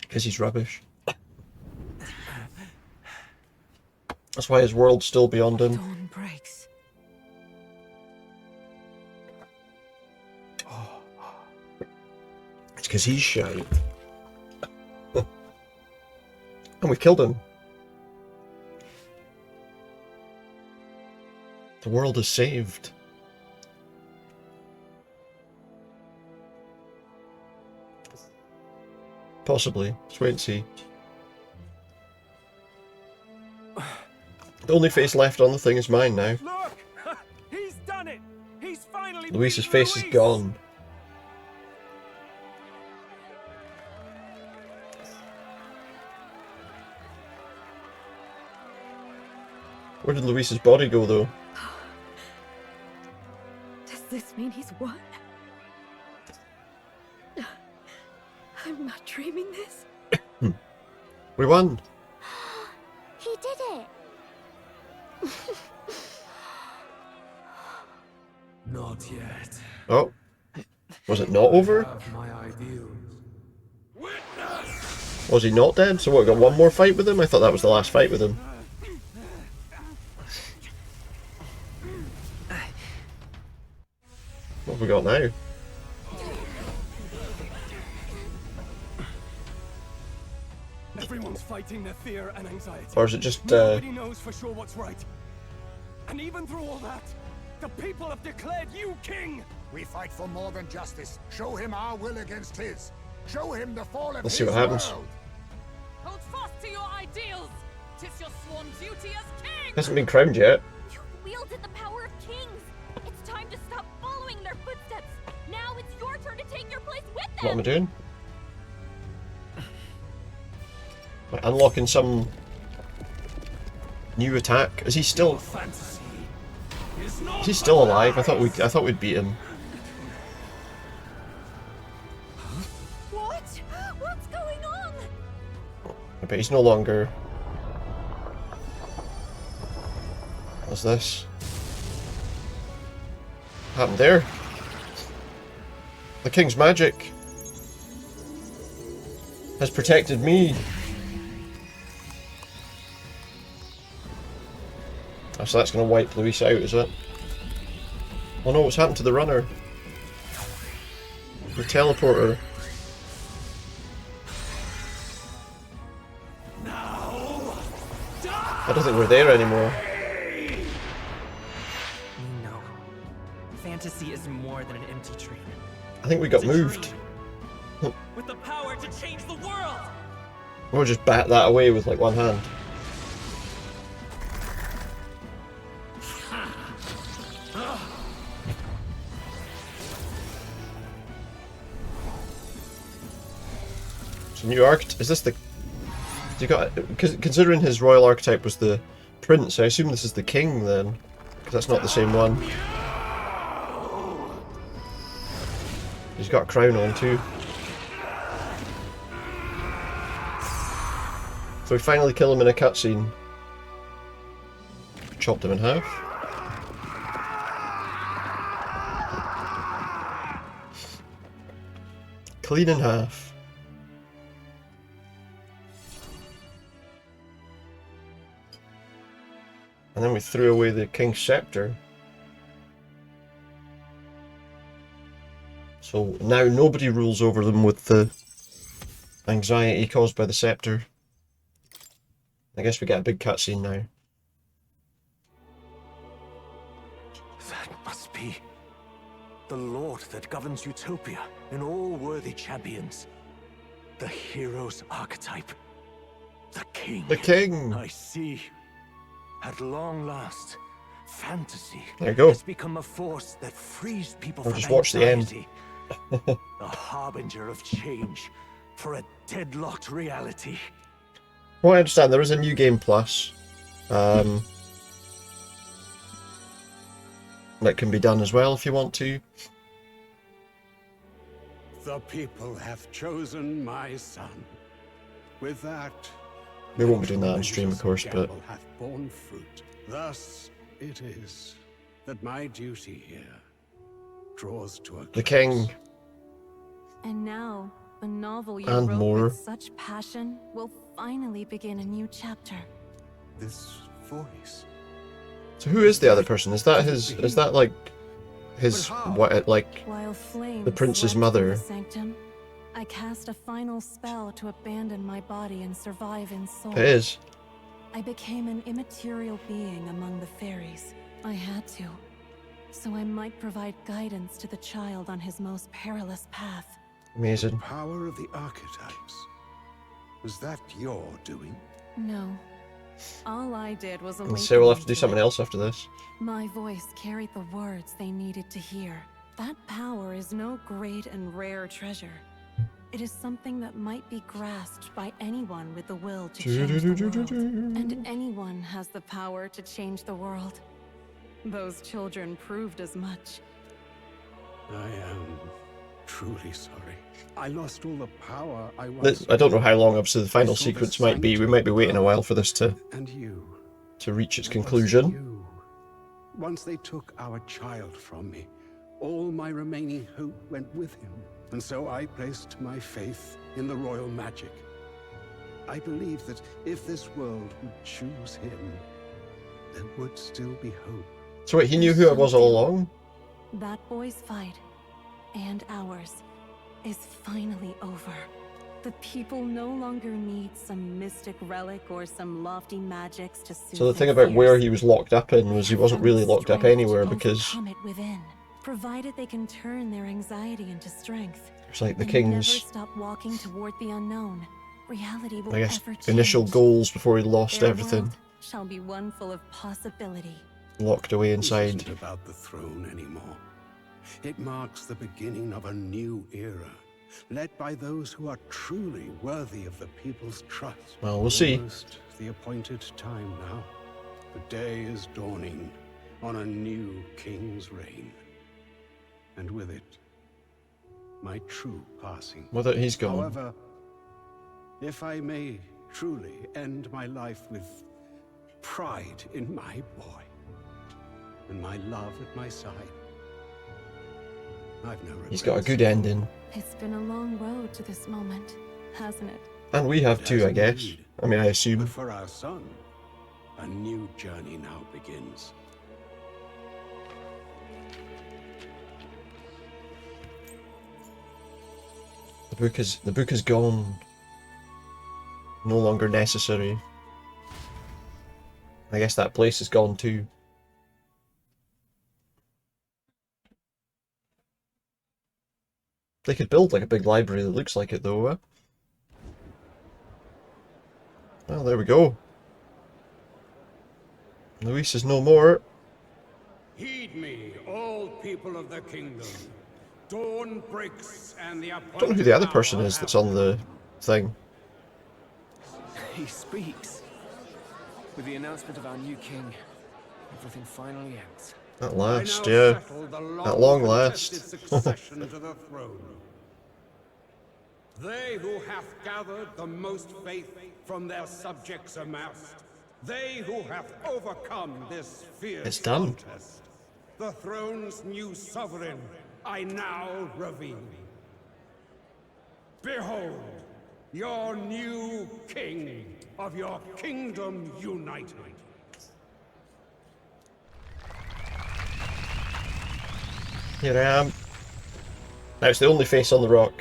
Because he's rubbish. That's why his world's still beyond him. Dawn breaks. It's because he's shy. And we killed him. The world is saved. Possibly. Let's wait and see. The only face left on the thing is mine now. Look! He's done it! He's finally Luis's beaten face is Luis! gone. Where did Luis's body go, though? Does this mean he's won? I'm not dreaming this. We won! He did it! Not yet. Oh. Was it not over? Have my ideals. Witness! Was he not dead? So what, got one more fight with him? I thought that was the last fight with him. What have we got now? Everyone's fighting their fear and anxiety. Or is it just, Nobody knows for sure what's right. And even through all that, the people have declared you king! We fight for more than justice. Show him our will against his. Show him the fall of Let's his see what happens. world. Hold fast to your ideals! 'Tis your sworn duty as king! Hasn't been crowned yet. You wielded the power of kings! It's time to stop following their footsteps! Now it's your turn to take your place with What am I them! doing? Like unlocking some new attack. Is he still? Fantasy is not Is he still alive? I thought we'd beat him. What? What's going on? I bet he's no longer. What's this? What happened there? The king's magic has protected me. Oh, so that's going to wipe Luis out, is it? Oh no, what's happened to the runner? The teleporter. I don't think we're there anymore. No. Fantasy is more than an empty dream. I think we got It's a moved. dream with the power to change the world! We'll just bat that away with like one hand. So new is this the? You got considering his royal archetype was the prince. I assume this is the king then, because that's not the same one. He's got a crown on too. So we finally kill him in a cutscene. Chopped him in half. Clean in half. And then we threw away the king's scepter. So now nobody rules over them with the anxiety caused by the scepter. I guess we get a big cutscene now. That must be the Lord that governs Utopia and all worthy champions. The hero's archetype. The king. The king! I see. At long last, fantasy There you go. has become a force that frees people Or from just watch the end. anxiety. A harbinger of change for a deadlocked reality. Well, I understand there is a new game plus. That can be done as well if you want to. The people have chosen my son. With that, We won't be doing that on stream, of course, but gamble hath borne fruit. Thus it is that my duty here draws to a the close. king. And now, The novel you And wrote more. with such passion will finally begin a new chapter. This voice. So who is the other person? Is that his? Is that like his what? Like While flames the prince's swept through mother? the sanctum, I cast a final spell to abandon my body and survive in soul. It is. I became an immaterial being among the fairies. I had to, so I might provide guidance to the child on his most perilous path. Amazing. Power of the archetypes. Was that your doing? No. All I did was And awaken so we'll have to them do to something it. else after this. My voice carried the words they needed to hear. That power is no great and rare treasure. It is something that might be grasped by anyone with the will to change the world. And anyone has the power to change the world. Those children proved as much. I am truly sorry. I lost all the power I once. I don't know how long obviously the final I saw sequence the might be. We might be waiting a while for this to And you. reach its It was conclusion. you. Once they took our child from me, all my remaining hope went with him. And so I placed my faith in the royal magic. I believed that if this world would choose him, there would still be hope. So wait, he knew who I was all along? That boy's fight, and ours, is finally over. The people no longer need some mystic relic or some lofty magics to soothe So the thing their about where fears. he was locked up in was he wasn't really locked up anywhere To because overcome it within, provided they can turn their anxiety into strength. it's like the and king's, never stop walking toward the unknown. Reality will I guess, ever change. initial goals before he lost Their everything world shall be one full of possibility. locked away This inside. isn't about the throne anymore. It marks the beginning of a new era, led by those who are truly worthy of the people's trust. Well, we'll see. Almost the appointed time now. The day is dawning on a new king's reign. And with it, my true passing. Whether he's gone. However, if I may truly end my life with pride in my boy and my love at my side, I've no regrets. He's got a good ending. It's been a long road to this moment, hasn't it? And we have too, I guess. I mean, I assume. But for our son, a new journey now begins. The book is gone. No longer necessary. I guess that place is gone too. They could build like a big library that looks like it though, eh? Well, there we go. Luis is no more. Heed me, all people of the kingdom. Dawn breaks and the I don't know who the other person is that's on the thing. He speaks. With the announcement of our new king, everything finally ends. At last, yeah. At long last. Succession to the throne. They who have gathered the most faith from their subjects amassed. They who have overcome this fierce It's done. contest. The throne's new sovereign, I now reveal. Behold, your new king of your kingdom united. Here I am. Now it's the only face on the rock.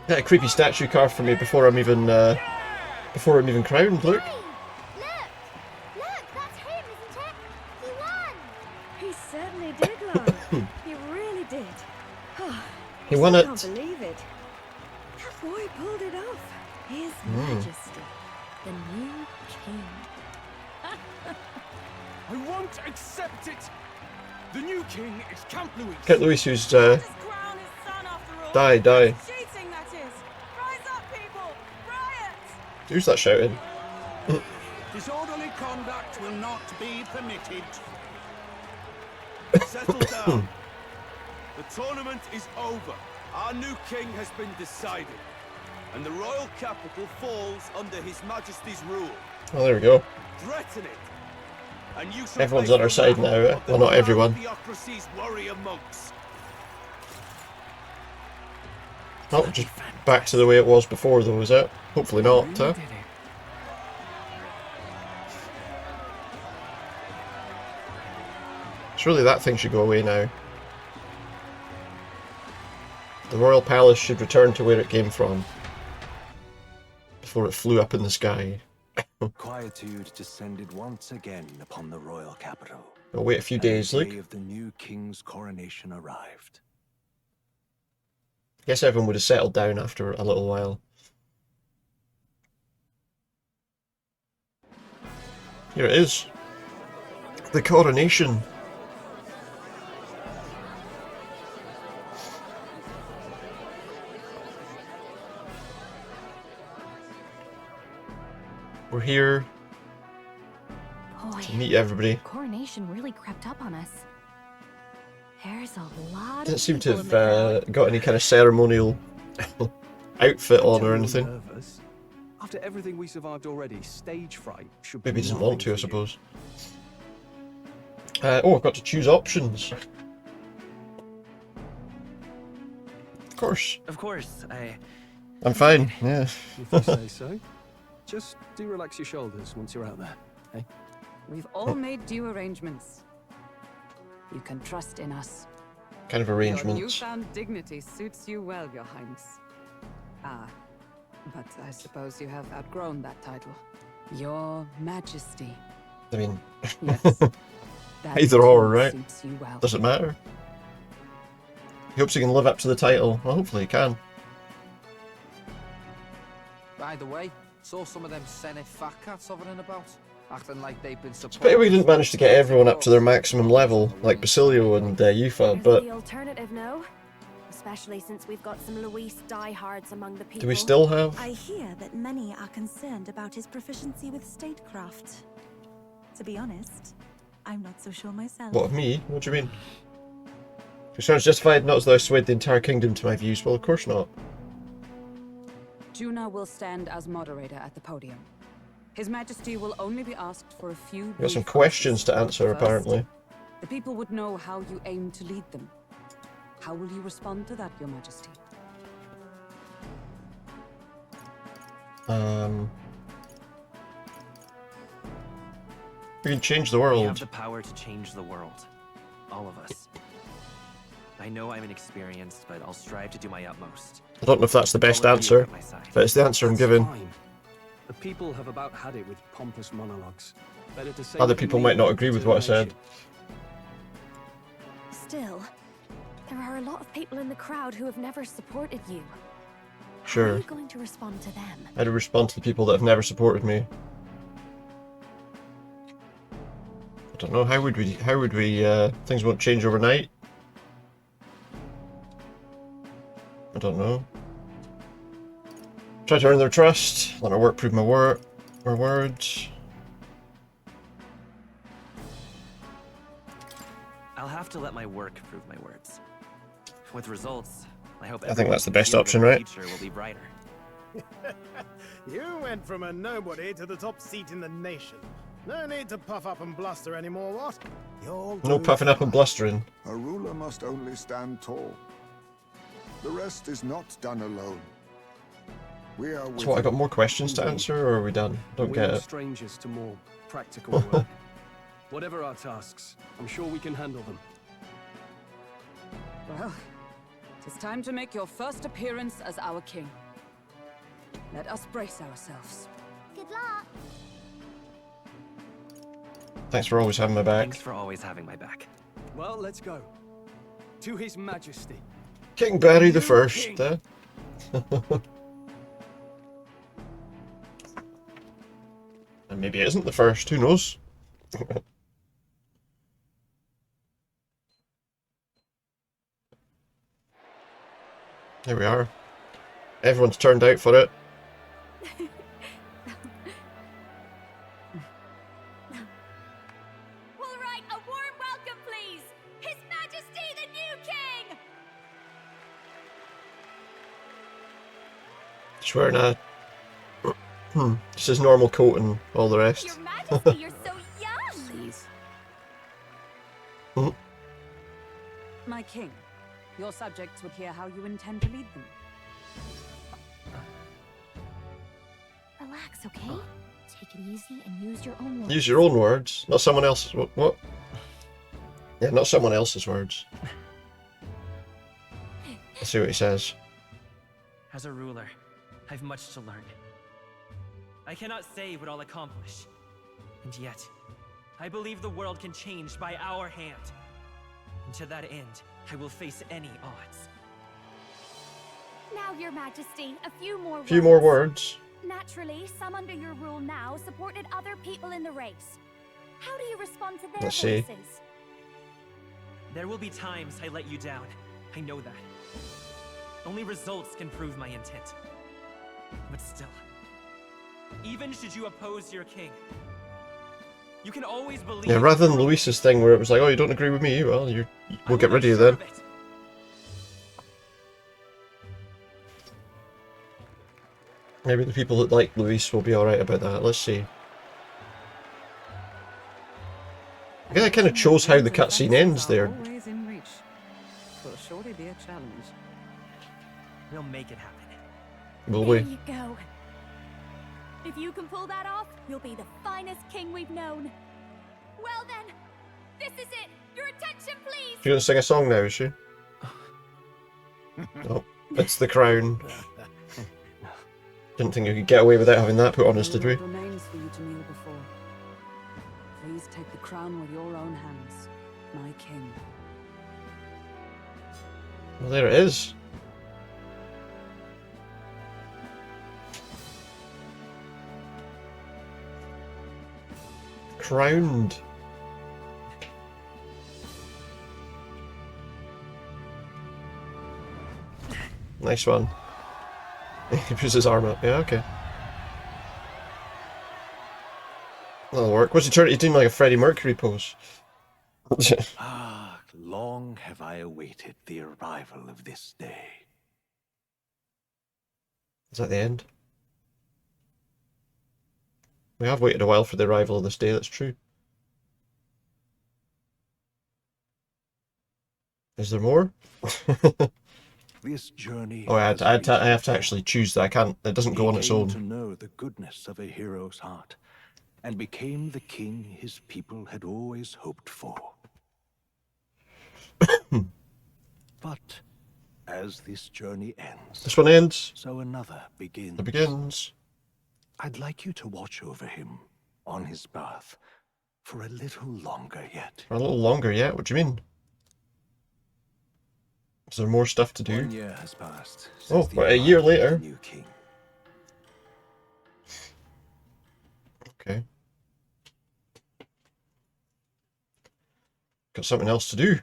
Got a creepy statue carved for me before I'm even crowned. Look. Look, that's him, isn't it? He won! He certainly did, love. He really did. Oh, He won I it. can't believe it. That boy pulled it off. His Majesty, the new king. I won't accept it! The new king is Count Louis. Count Louis, who's Just crown his son after all. die. Cheating, that is. Rise up, people! Riot! Who's that shouting? Disorderly conduct will not be permitted. Settle down. The tournament is over. Our new king has been decided. And the royal capital falls under his majesty's rule. Oh, there we go. Threaten it. and you shall Everyone's place on our your side back now, eh? on the Well, not crown of everyone. Theocracy's warrior monks. Oh, just back to the way it was before, though, is it? Hopefully not, huh? Surely that thing should go away now. The royal palace should return to where it came from before it flew up in the sky. Quietude descended once again upon the royal capital. I'll wait a few and days, the look. day of the new king's coronation arrived. I guess everyone would have settled down after a little while. Here it is. The coronation. We're here to meet everybody. Coronation really crept up on us. There's a lot Didn't of seem to people in the crowd. have got any kind of ceremonial outfit on or anything. Nervous. After everything we survived already, stage fright should Maybe be he doesn't nothing want to, I for you. suppose. Oh, I've got to choose options. Of course. Of course, I'm fine, yeah. If you say so. Just do relax your shoulders once you're out there, hey? We've all made due arrangements. You can trust in us. Kind of Your arrangements. newfound dignity suits you well, Your Highness. Ah, but I suppose you have outgrown that title. Your Majesty. I mean, Yes. That either or, too right? suits you well. Doesn't matter. He hopes he can live up to the title. Well, hopefully he can. By the way, saw some of them Senate fat cats hovering about, acting like they've been supported. Pity we didn't manage to get everyone up to their maximum level, like Basilio and Yufa, but The alternative, no? Especially since we've got some Luis diehards among the people. do we still have? I hear that many are concerned about his proficiency with statecraft. To be honest, I'm not so sure myself. What, of me? What do you mean? Concerns justified, not as though I swayed the entire kingdom to my views. Well, of course not. Juna will stand as moderator at the podium. His Majesty will only be asked for a few. We got some brief questions to answers. answer, First, apparently. the people would know how you aim to lead them. How will you respond to that, Your Majesty? We can change the We have world. the power to change the world. All of us. I know I'm inexperienced, but I'll strive to do my utmost. I don't know if that's the best All of you are answer, at my side. but it's the answer I'm That's giving. fine. The people have about had it with pompous monologues. Better to say Other you can people lead might not with agree with what I said. determination. Still, there are a lot of people in the crowd who have never supported you. How are Sure. you going to respond to them? How to respond to the people that have never supported me. I don't know, how would we, things won't change overnight? I don't know. Try to earn their trust, let my work prove my words. I'll have to let my work prove my words. With results, I hope I think that's the best everyone's option, view of right? the future will be brighter. You went from a nobody to the top seat in the nation. No need to puff up and bluster anymore, what? You'll No do puffing up and fine. blustering. A ruler must only stand tall. The rest is not done alone. We are So what, I got more questions to answer, or are we done? Don't We're get no it. strangers to more practical work. Whatever our tasks, I'm sure we can handle them. Well, it is time to make your first appearance as our king. Let us brace ourselves. Good luck. Thanks for always having my back. Thanks for always having my back. Well, let's go. To His Majesty. King Barry the New First, king. eh? And maybe it isn't the first, who knows? Here we are. Everyone's turned out for it. All right, a warm welcome, please. His Majesty the new king. Just wearing a just his normal coat and all the rest. Your Majesty, you're so young. Please. Mhm. My king, your subjects would hear how you intend to lead them. Relax, okay? Take it easy and use your own words. Use your own words, not someone else's. What? Yeah, not someone else's words. Let's see what he says. As a ruler, I've much to learn. I cannot say what I'll accomplish. And yet, I believe the world can change by our hand. And to that end, I will face any odds. Now, Your Majesty, a few more words. Few more words. Naturally, some under your rule now supported other people in the race. How do you respond to their Let's see. voices? There will be times I let you down. I know that. Only results can prove my intent. But still, even should you oppose your king, you can always believe. Yeah, rather than Luis's thing where it was like, oh, you don't agree with me, well, we'll get rid of you then. Maybe the people that like Luis will be alright about that. Let's see. I guess I kind of chose how the cutscene ends there. Always in reach. Will surely be a challenge. We'll make it happen. Will There we? you go. If you can pull that off, you'll be the finest king we've known. Well then, this is it. Your attention, please. She's gonna sing a song now, is she? Oh, it's the crown. Didn't think you could get away without having that put on us, did we? It remains for you to kneel before. Please take the crown with your own hands, my king. Well, there it is. Crowned. Nice one. He puts his arm up. Yeah, okay. That'll work. What's he turning? He's doing like a Freddie Mercury pose. Ah, long have I awaited the arrival of this day. Is that the end? We have waited a while for the arrival of this day, that's true. Is there more? This journey. Oh, I have to actually choose that. I can't. It doesn't go on its own. He came to know the goodness of a hero's heart, and became the king his people had always hoped for. But as this journey ends, This one ends. so another begins. It begins. I'd like you to watch over him on his path for a little longer yet. For a little longer yet? What do you mean? Is there more stuff to do? 1 year has passed. Oh, since the but a year arrival of later. the new king. Okay. Got something else to do.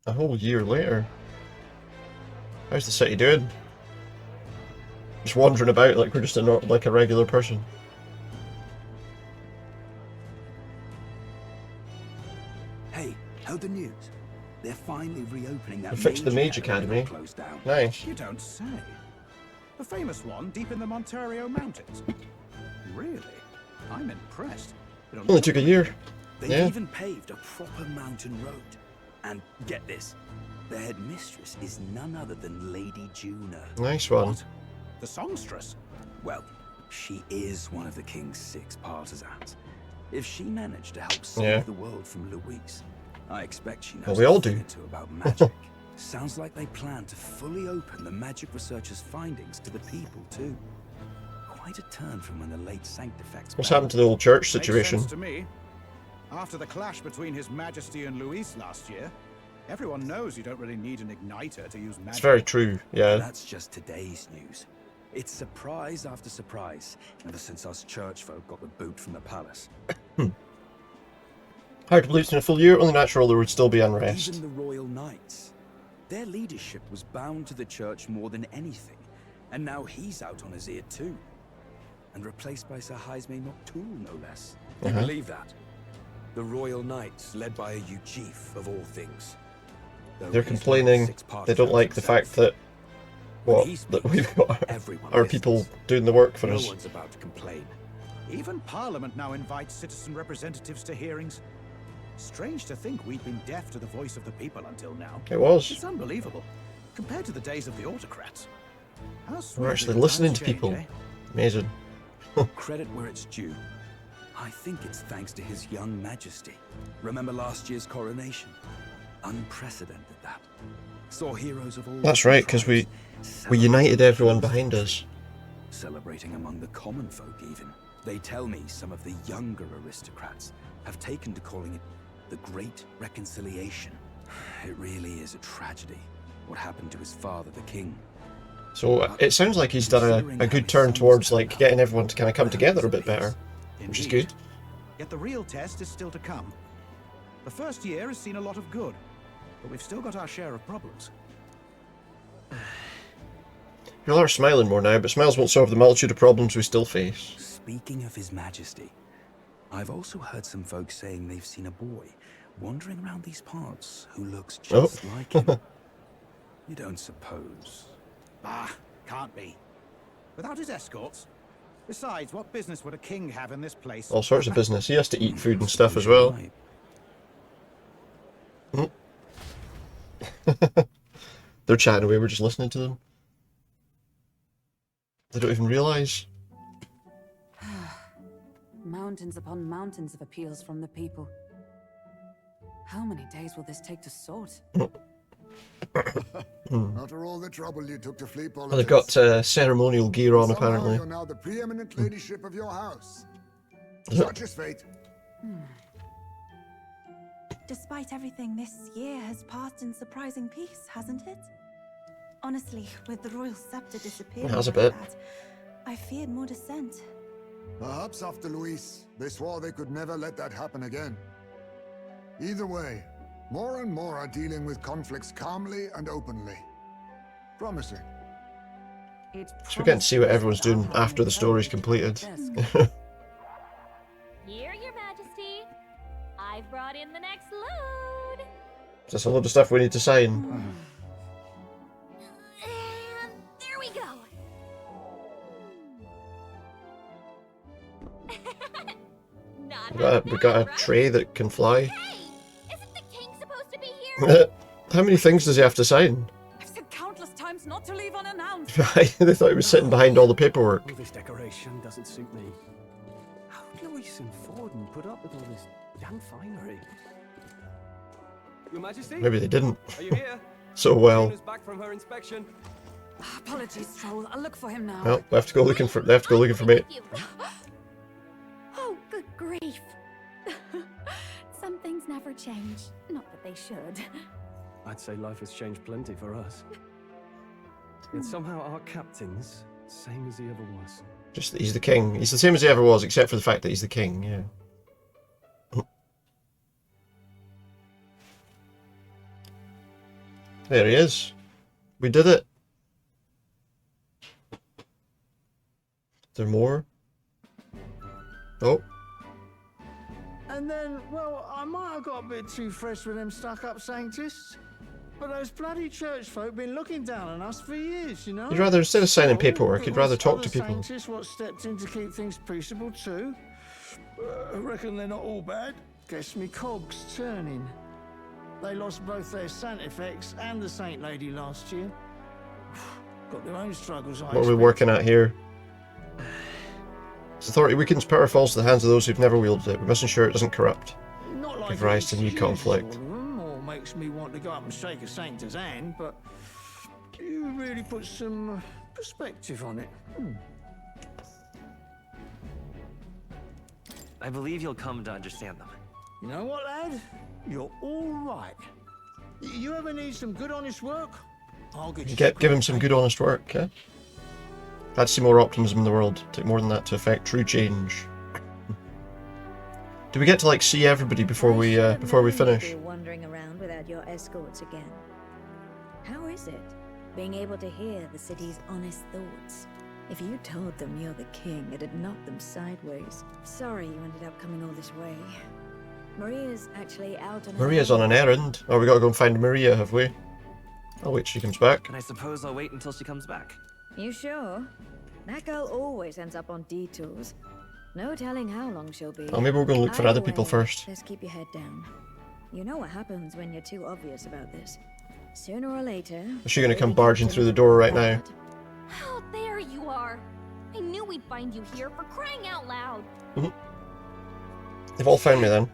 A whole year later. How's the city doing? Just wandering about like we're just like a regular person. Hey, heard the news? They're finally reopening that. They fixed the Mage Academy. Closed down. Nice. You don't say. The famous one deep in the Montario Mountains. Really? I'm impressed. Only took a year. They've Yeah. even paved a proper mountain road. And get this, the headmistress is none other than Lady Juno. Nice one. The songstress? Well, she is one of the king's 6 partisans. If she managed to help save Yeah. the world from Louise, I expect she knows Well, we all a thing do. or two about magic. Sounds like they plan to fully open the magic researcher's findings to the people too. Quite a turn from when the late Sanctifex. What's happened to the old church Makes situation? sense to me. After the clash between His Majesty and Luis last year, everyone knows you don't really need an igniter to use magic. It's very true, yeah. That's just today's news. It's surprise after surprise, ever since us church folk got the boot from the palace. Hard to believe it's in a full year, only natural there would still be unrest. Even the royal knights. Their leadership was bound to the church more than anything, and now he's out on his ear too. And replaced by Sir Jaime Noctul, no less. You Uh-huh. believe that? The royal knights, led by a Uchief of all things. Though They're he's one of complaining 6 they don't like the partisans fact that When he that we've got everyone our people doing the work for No us. one's about to complain. Even Parliament now invites citizen representatives to hearings. Strange to think we'd been deaf to the voice of the people until now. It was. It's unbelievable. Compared to the days of the autocrats. How sweet We're that actually the listening times to change, people. eh? Amazing. Credit where it's due. I think it's thanks to His young majesty. Remember last year's coronation? Unprecedented, that. Saw heroes of all That's right, because we united everyone behind us. Celebrating among the common folk even. They tell me some of the younger aristocrats have taken to calling it the Great Reconciliation. It really is a tragedy, what happened to his father, the king. So it sounds like he's done a good turn towards like getting everyone to kind of come together a bit better, which is good. Yet the real test is still to come. The first year has seen a lot of good, but we've still got our share of problems. People are smiling more now, but smiles won't solve the multitude of problems we still face. Speaking of His Majesty, I've also heard some folks saying they've seen a boy wandering around these parts who looks just like him. You don't suppose? Ah, can't be. Without his escorts? Besides, what business would a king have in this place? All sorts of business. He has to eat food and stuff as well. They're chatting away, we're just listening to them. They don't even realise. Mountains upon mountains of appeals from the people. How many days will this take to sort? After all the trouble you took to flee politics. Well, they've got ceremonial gear on, somehow apparently. You're now the preeminent ladyship of your house. Such is fate. Despite everything, this year has passed in surprising peace, hasn't it? Honestly, with the royal scepter disappearing, It has a like bit. that, I feared more dissent. Perhaps after Luis, they swore they could never let that happen again. Either way, more and more are dealing with conflicts calmly and openly. Promising. So we're getting to see what everyone's doing after the story's completed. Here, Your Majesty. I've brought in the next load. There's a load of stuff we need to sign. And there we go. We got a tray that can fly. Hey, isn't the king supposed to be here? How many things does he have to sign? I've said countless times not to leave unannounced. They thought he was sitting behind all the paperwork. All this decoration doesn't suit me. How did Luis and Forden put up with all this damn finery? Your Majesty? Maybe they didn't. Are you here? So well. Jane is back from her inspection. Apologies, Troll. I'll look for him now. Well, they have to go looking for. They have to go looking for me. Oh, good grief. Some things never change. Not that they should. I'd say life has changed plenty for us. Yet somehow our captain's same as he ever was. Just that he's the king. He's the same as he ever was, except for the fact that he's the king. Yeah. There he is. We did it. Is there more? Oh. And then, well, I might have got a bit too fresh with them stuck-up sanctists, but those bloody church folk been looking down on us for years, you know? You'd rather, instead of signing paperwork, It you'd rather was talk other to people. Sanctists what stepped in to keep things peaceable too. I reckon they're not all bad. Guess me cogs turning. They lost both their Sanctifex and the Saint Lady last year. Got their own struggles, I What are we expect. working at here? As authority weakens, power falls to the hands of those who've never wielded it. We must ensure it doesn't corrupt. Not like Give rise to new it's conflict. useful to them, or makes me want to go up and shake a sanctor's hand, but you really put some perspective on it. I believe you'll come to understand them. You know what, lad? You're all right. You ever need some good, honest work? I'll get you. Give him some good, honest work. Yeah. I'd see more optimism in the world. Take more than that to affect true change. Do we get to like see everybody before we finish? Be wandering around without your escorts again. How is it, being able to hear the city's honest thoughts? If you told them you're the king, it'd knock them sideways. Sorry you ended up coming all this way. Maria's actually out on Maria's on an errand. Oh, we gotta go and find Maria, have we? I'll wait till she comes back. And I suppose I'll wait until she comes back. You sure? That girl always ends up on detours. No telling how long she'll be. Oh, maybe we'll go and look for Either other people way, first. Just keep your head down. You know what happens when you're too obvious about this. Sooner or later... Is she going to come barging through the door right now? Oh, there you are. I knew we'd find you here, for crying out loud. They've all found me then.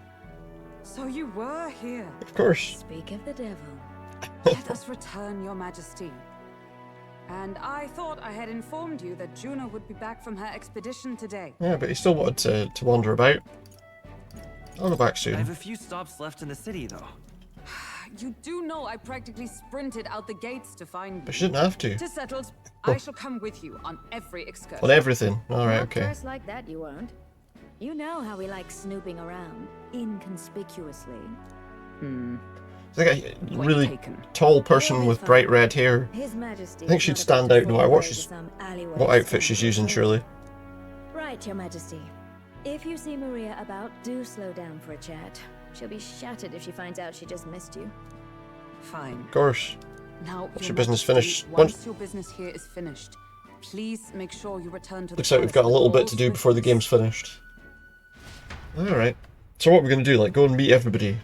So you were here. Of course. Speak of the devil. Let us return, your majesty. And I thought I had informed you that Juno would be back from her expedition today. Yeah, but he still wanted to wander about. I'll go back soon. I have a few stops left in the city, though. You do know I practically sprinted out the gates to find you. But she didn't have to. Settled. I shall come with you on every excursion. On everything. Alright, okay. First like that you won't. You know how we like snooping around, inconspicuously. It's like a really tall person with bright red hair. His Majesty I think she'd stand out no matter what outfit she's using, surely. Right, your Majesty. If you see Maria about, do slow down for a chat. She'll be shattered if she finds out she just missed you. Fine. Of course. Now, Once your business finished. Once your business here is finished, please make sure you return to the Looks like we've got a little bit to do before the game's finished. Alright. So what we're going to do, like, go and meet everybody.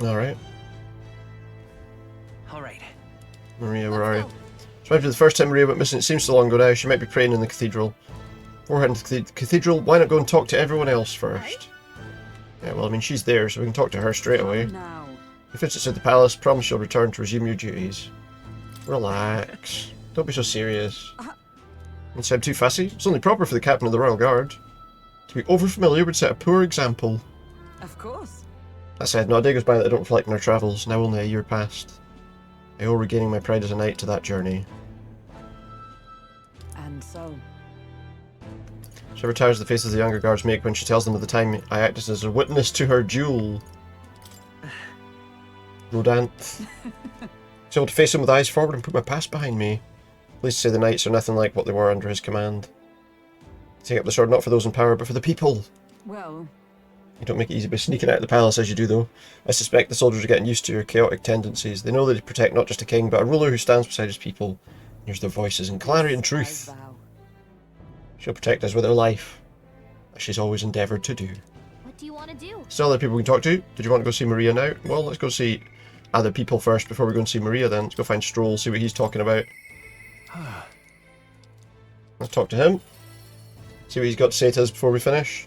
Alright. Alright. Maria, where are you? So maybe the first time Maria went missing, it seems so long ago now. She might be praying in the cathedral. Before heading to the cathedral, why not go and talk to everyone else first? Yeah, well, I mean, she's there, so we can talk to her straight away. If it's outside the palace, promise you'll return to resume your duties. Relax. Don't be so serious. Don't sound too fussy. It's only proper for the captain of the Royal Guard. To be overfamiliar would set a poor example. Of course. That said, not a day goes by that I don't reflect on our travels, now only a year past. I owe regaining my pride as a knight to that journey. And so? She retires the faces the younger guards make when she tells them of the time I acted as a witness to her duel. Rodant. So able to face him with eyes forward and put my past behind me. Pleased to say the knights are nothing like what they were under his command. Take up the sword not for those in power, but for the people. Well... You don't make it easy by sneaking out of the palace as you do, though. I suspect the soldiers are getting used to your chaotic tendencies. They know that to protect not just a king, but a ruler who stands beside his people. Hears their voices in clarity and truth. She'll protect us with her life, as she's always endeavoured to do. What do you want to do? Still other people we can talk to. Did you want to go see Maria now? Well, let's go see other people first before we go and see Maria then. Let's go find Stroll, see what he's talking about. Let's talk to him. See what he's got to say to us before we finish.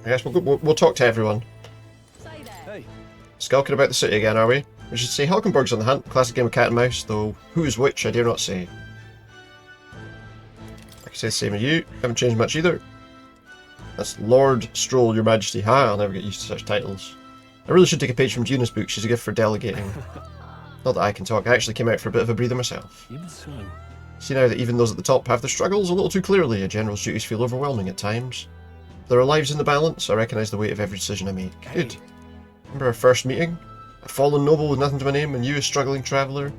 I guess we'll talk to everyone. Hey. Skulking about the city again, are we? We should say Hulkenberg's on the hunt. Classic game of cat and mouse, though who is which I dare not say. I can say the same as you. Haven't changed much either. That's Lord Stroll, Your Majesty. Ha, I'll never get used to such titles. I really should take a page from Juna's book. She's a gift for delegating. Not that I can talk. I actually came out for a bit of a breather myself. Even so. See now that even those at the top have their struggles a little too clearly. A general's duties feel overwhelming at times. There are lives in the balance. I recognise the weight of every decision I make. Good. Remember our first meeting? A fallen noble with nothing to my name, and you a struggling traveller?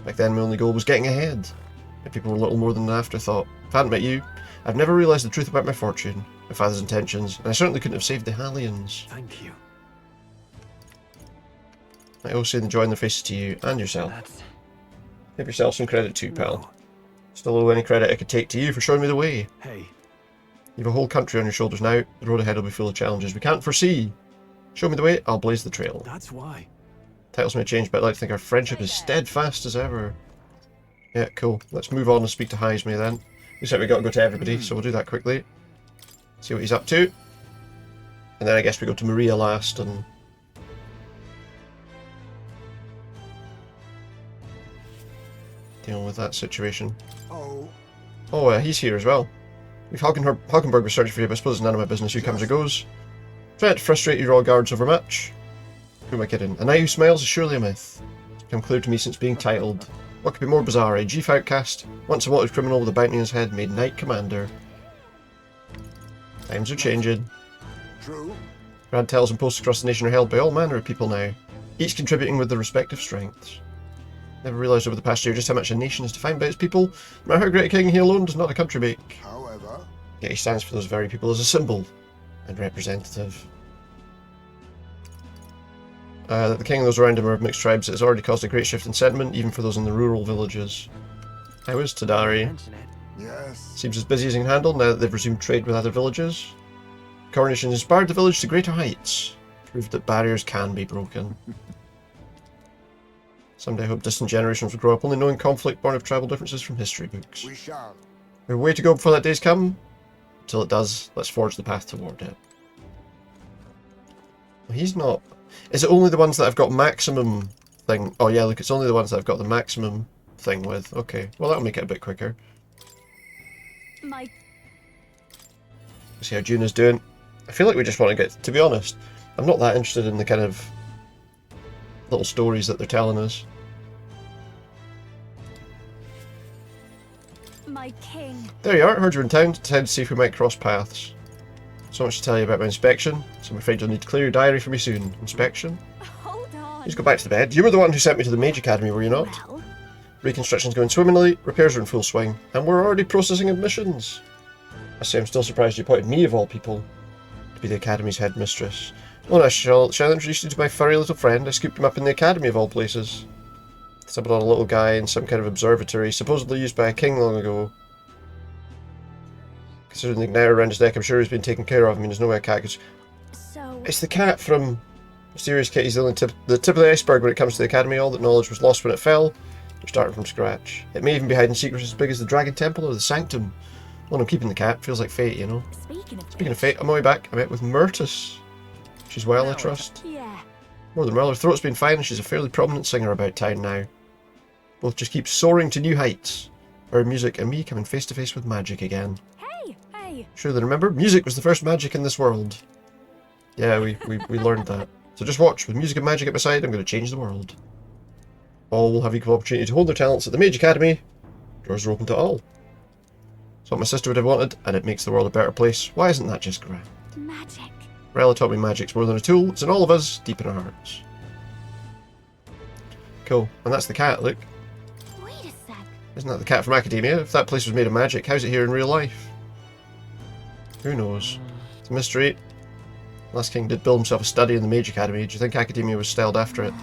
Back then my only goal was getting ahead. My people were little more than an afterthought. If I hadn't met you, I've never realised the truth about my fortune, my father's intentions, and I certainly couldn't have saved the Hallians. Thank you. I owe saying the joy in their faces to you, and yourself. Give yourself some credit too, pal. Still owe any credit I could take to you for showing me the way. Hey. You've a whole country on your shoulders now. The road ahead will be full of challenges we can't foresee. Show me the way, I'll blaze the trail. That's why. Titles may change, but I'd like to think our friendship is steadfast as ever. Yeah, cool. Let's move on and speak to Heisme then. Looks like we got to go to everybody, so we'll do that quickly. See what he's up to. And then I guess we go to Maria last and... dealing with that situation. Oh, he's here as well. If Hulkenberg was searching for you, but I suppose it's none of my business who comes or goes. Try to frustrate your Royal Guards overmuch. Who am I kidding? A knight who smiles is surely a myth. It's become clear to me since being titled. What could be more bizarre? A chief outcast, once a wanted criminal with a bounty on his head, made knight commander. Times are changing. True. Grand tales and posts across the nation are held by all manner of people now, each contributing with their respective strengths. Never realised over the past year just how much a nation is defined by its people. No matter how great a king he alone does not a country make. However, Yet he stands for those very people as a symbol and representative. That the king and those around him are of mixed tribes, it has already caused a great shift in sentiment, even for those in the rural villages. How is Tadari? Yes. Seems as busy as he can handle now that they've resumed trade with other villages. Coronation inspired the village to greater heights, proved that barriers can be broken. Someday I hope distant generations will grow up only knowing conflict born of tribal differences from history books. We shall. We have a way to go before that day's come. Until it does, let's forge the path toward it. He's not... Is it only the ones that I've got maximum thing? Oh yeah, look, it's only the ones that I've got the maximum thing with. Okay, well that'll make it a bit quicker. See how Juna's doing. I feel like we just want to get... To be honest, I'm not that interested in the kind of little stories that they're telling us. My king. There you are, heard you're in town to see if we might cross paths. So much to tell you about my inspection, so I'm afraid you'll need to clear your diary for me soon. Inspection? Hold on. Just go back to the bed. You were the one who sent me to the Mage Academy, were you not? Well. Reconstruction's going swimmingly, repairs are in full swing, and we're already processing admissions. I say I'm still surprised you appointed me, of all people, to be the Academy's headmistress. Oh, I shall introduce you to my furry little friend. I scooped him up in the Academy, of all places. Stumbled on a little guy in some kind of observatory, supposedly used by a king long ago. Considering the igniter around his neck, I'm sure he's been taken care of. I mean, there's no way a cat could... So... It's the cat from Mysterious Kitty's the tip of the iceberg when it comes to the Academy. All that knowledge was lost when it fell. We're starting from scratch. It may even be hiding secrets as big as the Dragon Temple or the Sanctum. Well, I'm keeping the cat. Feels like fate, you know. Speaking of fate, on my way back, I met with Myrtus. She's well, I trust. Yeah. More than well, her throat's been fine and she's a fairly prominent singer about town now. Both just keep soaring to new heights. Her music and me coming face to face with magic again. Hey! Sure they remember? Music was the first magic in this world. Yeah, we learned that. So just watch. With music and magic at my side, I'm going to change the world. All will have equal opportunity to hold their talents at the Mage Academy. Doors are open to all. It's what my sister would have wanted, and it makes the world a better place. Why isn't that just grand? Magic. Rella taught me magic's more than a tool. It's in all of us, deep in our hearts. Cool. And that's the cat, look. Wait a sec. Isn't that the cat from Academia? If that place was made of magic, how's it here in real life? Who knows? It's a mystery. Last king did build himself a study in the Mage Academy. Do you think Academia was styled after it?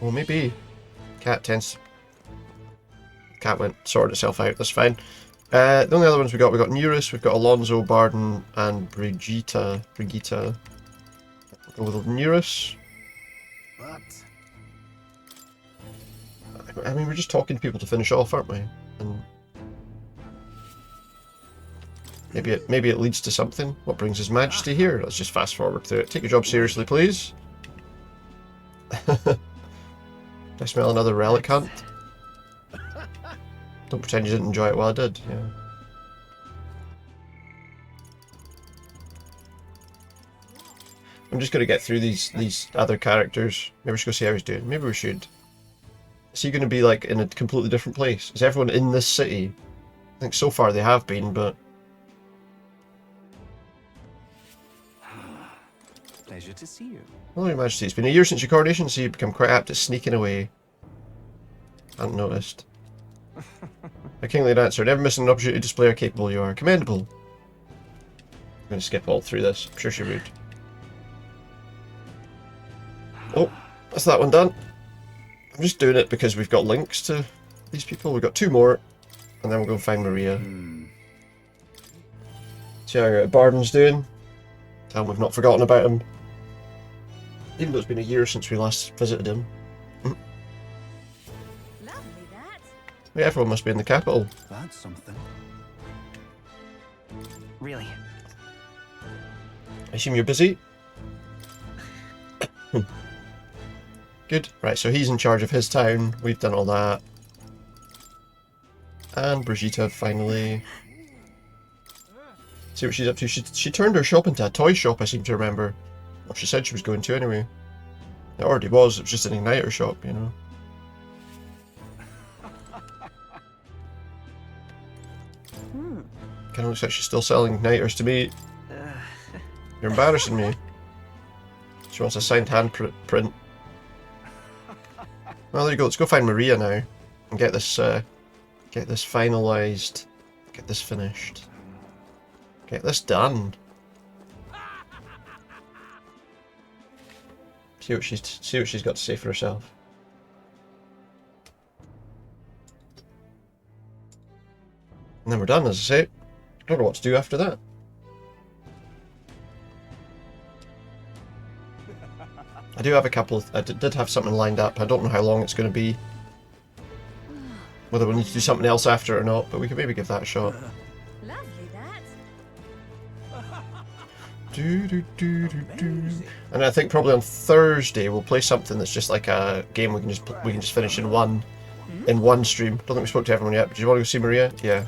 Well, maybe. Cat tends... Cat went sorted itself out, that's fine. The only other ones we got Neurus, we've got Alonso, Barden, and Brigitta. We'll go with Neurus. But... I mean, we're just talking to people to finish off, aren't we? And maybe it leads to something. What brings His Majesty here? Let's just fast forward through it. Take your job seriously, please. I smell another relic hunt. Don't pretend you didn't enjoy it while I did, yeah. I'm just going to get through these other characters. Maybe we should go see how he's doing. Maybe we should. Is he going to be like in a completely different place? Is everyone in this city? I think so far they have been, but... Pleasure to see you. Well, Your Majesty, it's been a year since your coronation, so you've become quite apt at sneaking away. Hadn't noticed. A kingly dancer, never missing an opportunity to display how capable you are. Commendable. I'm going to skip all through this. I'm sure she would. Oh, that's that one done. I'm just doing it because we've got links to these people. We've got 2 more, and then we'll go and find Maria. See how Barden's doing. Tell him we've not forgotten about him. Even though it's been a year since we last visited him. Yeah, everyone must be in the capital. That's something. Really? I assume you're busy? Good. Right, so he's in charge of his town. We've done all that. And Brigitta, finally. See what she's up to. She turned her shop into a toy shop, I seem to remember. Well, she said she was going to anyway. It already was. It was just an igniter shop, you know. Kind of looks like she's still selling igniters to me. You're embarrassing me. She wants a signed handprint. Well, there you go. Let's go find Maria now and get this finalized. Get this finished. Get this done. See what she's got to say for herself. And then we're done, as I say. I don't know what to do after that. I do have a couple of... I did have something lined up. I don't know how long it's going to be. Whether we'll need to do something else after it or not, but we could maybe give that a shot. Lovely, that. And I think probably on Thursday we'll play something that's just like a game we can just finish in one stream. Don't think we spoke to everyone yet. But do you want to go see Maria? Yeah.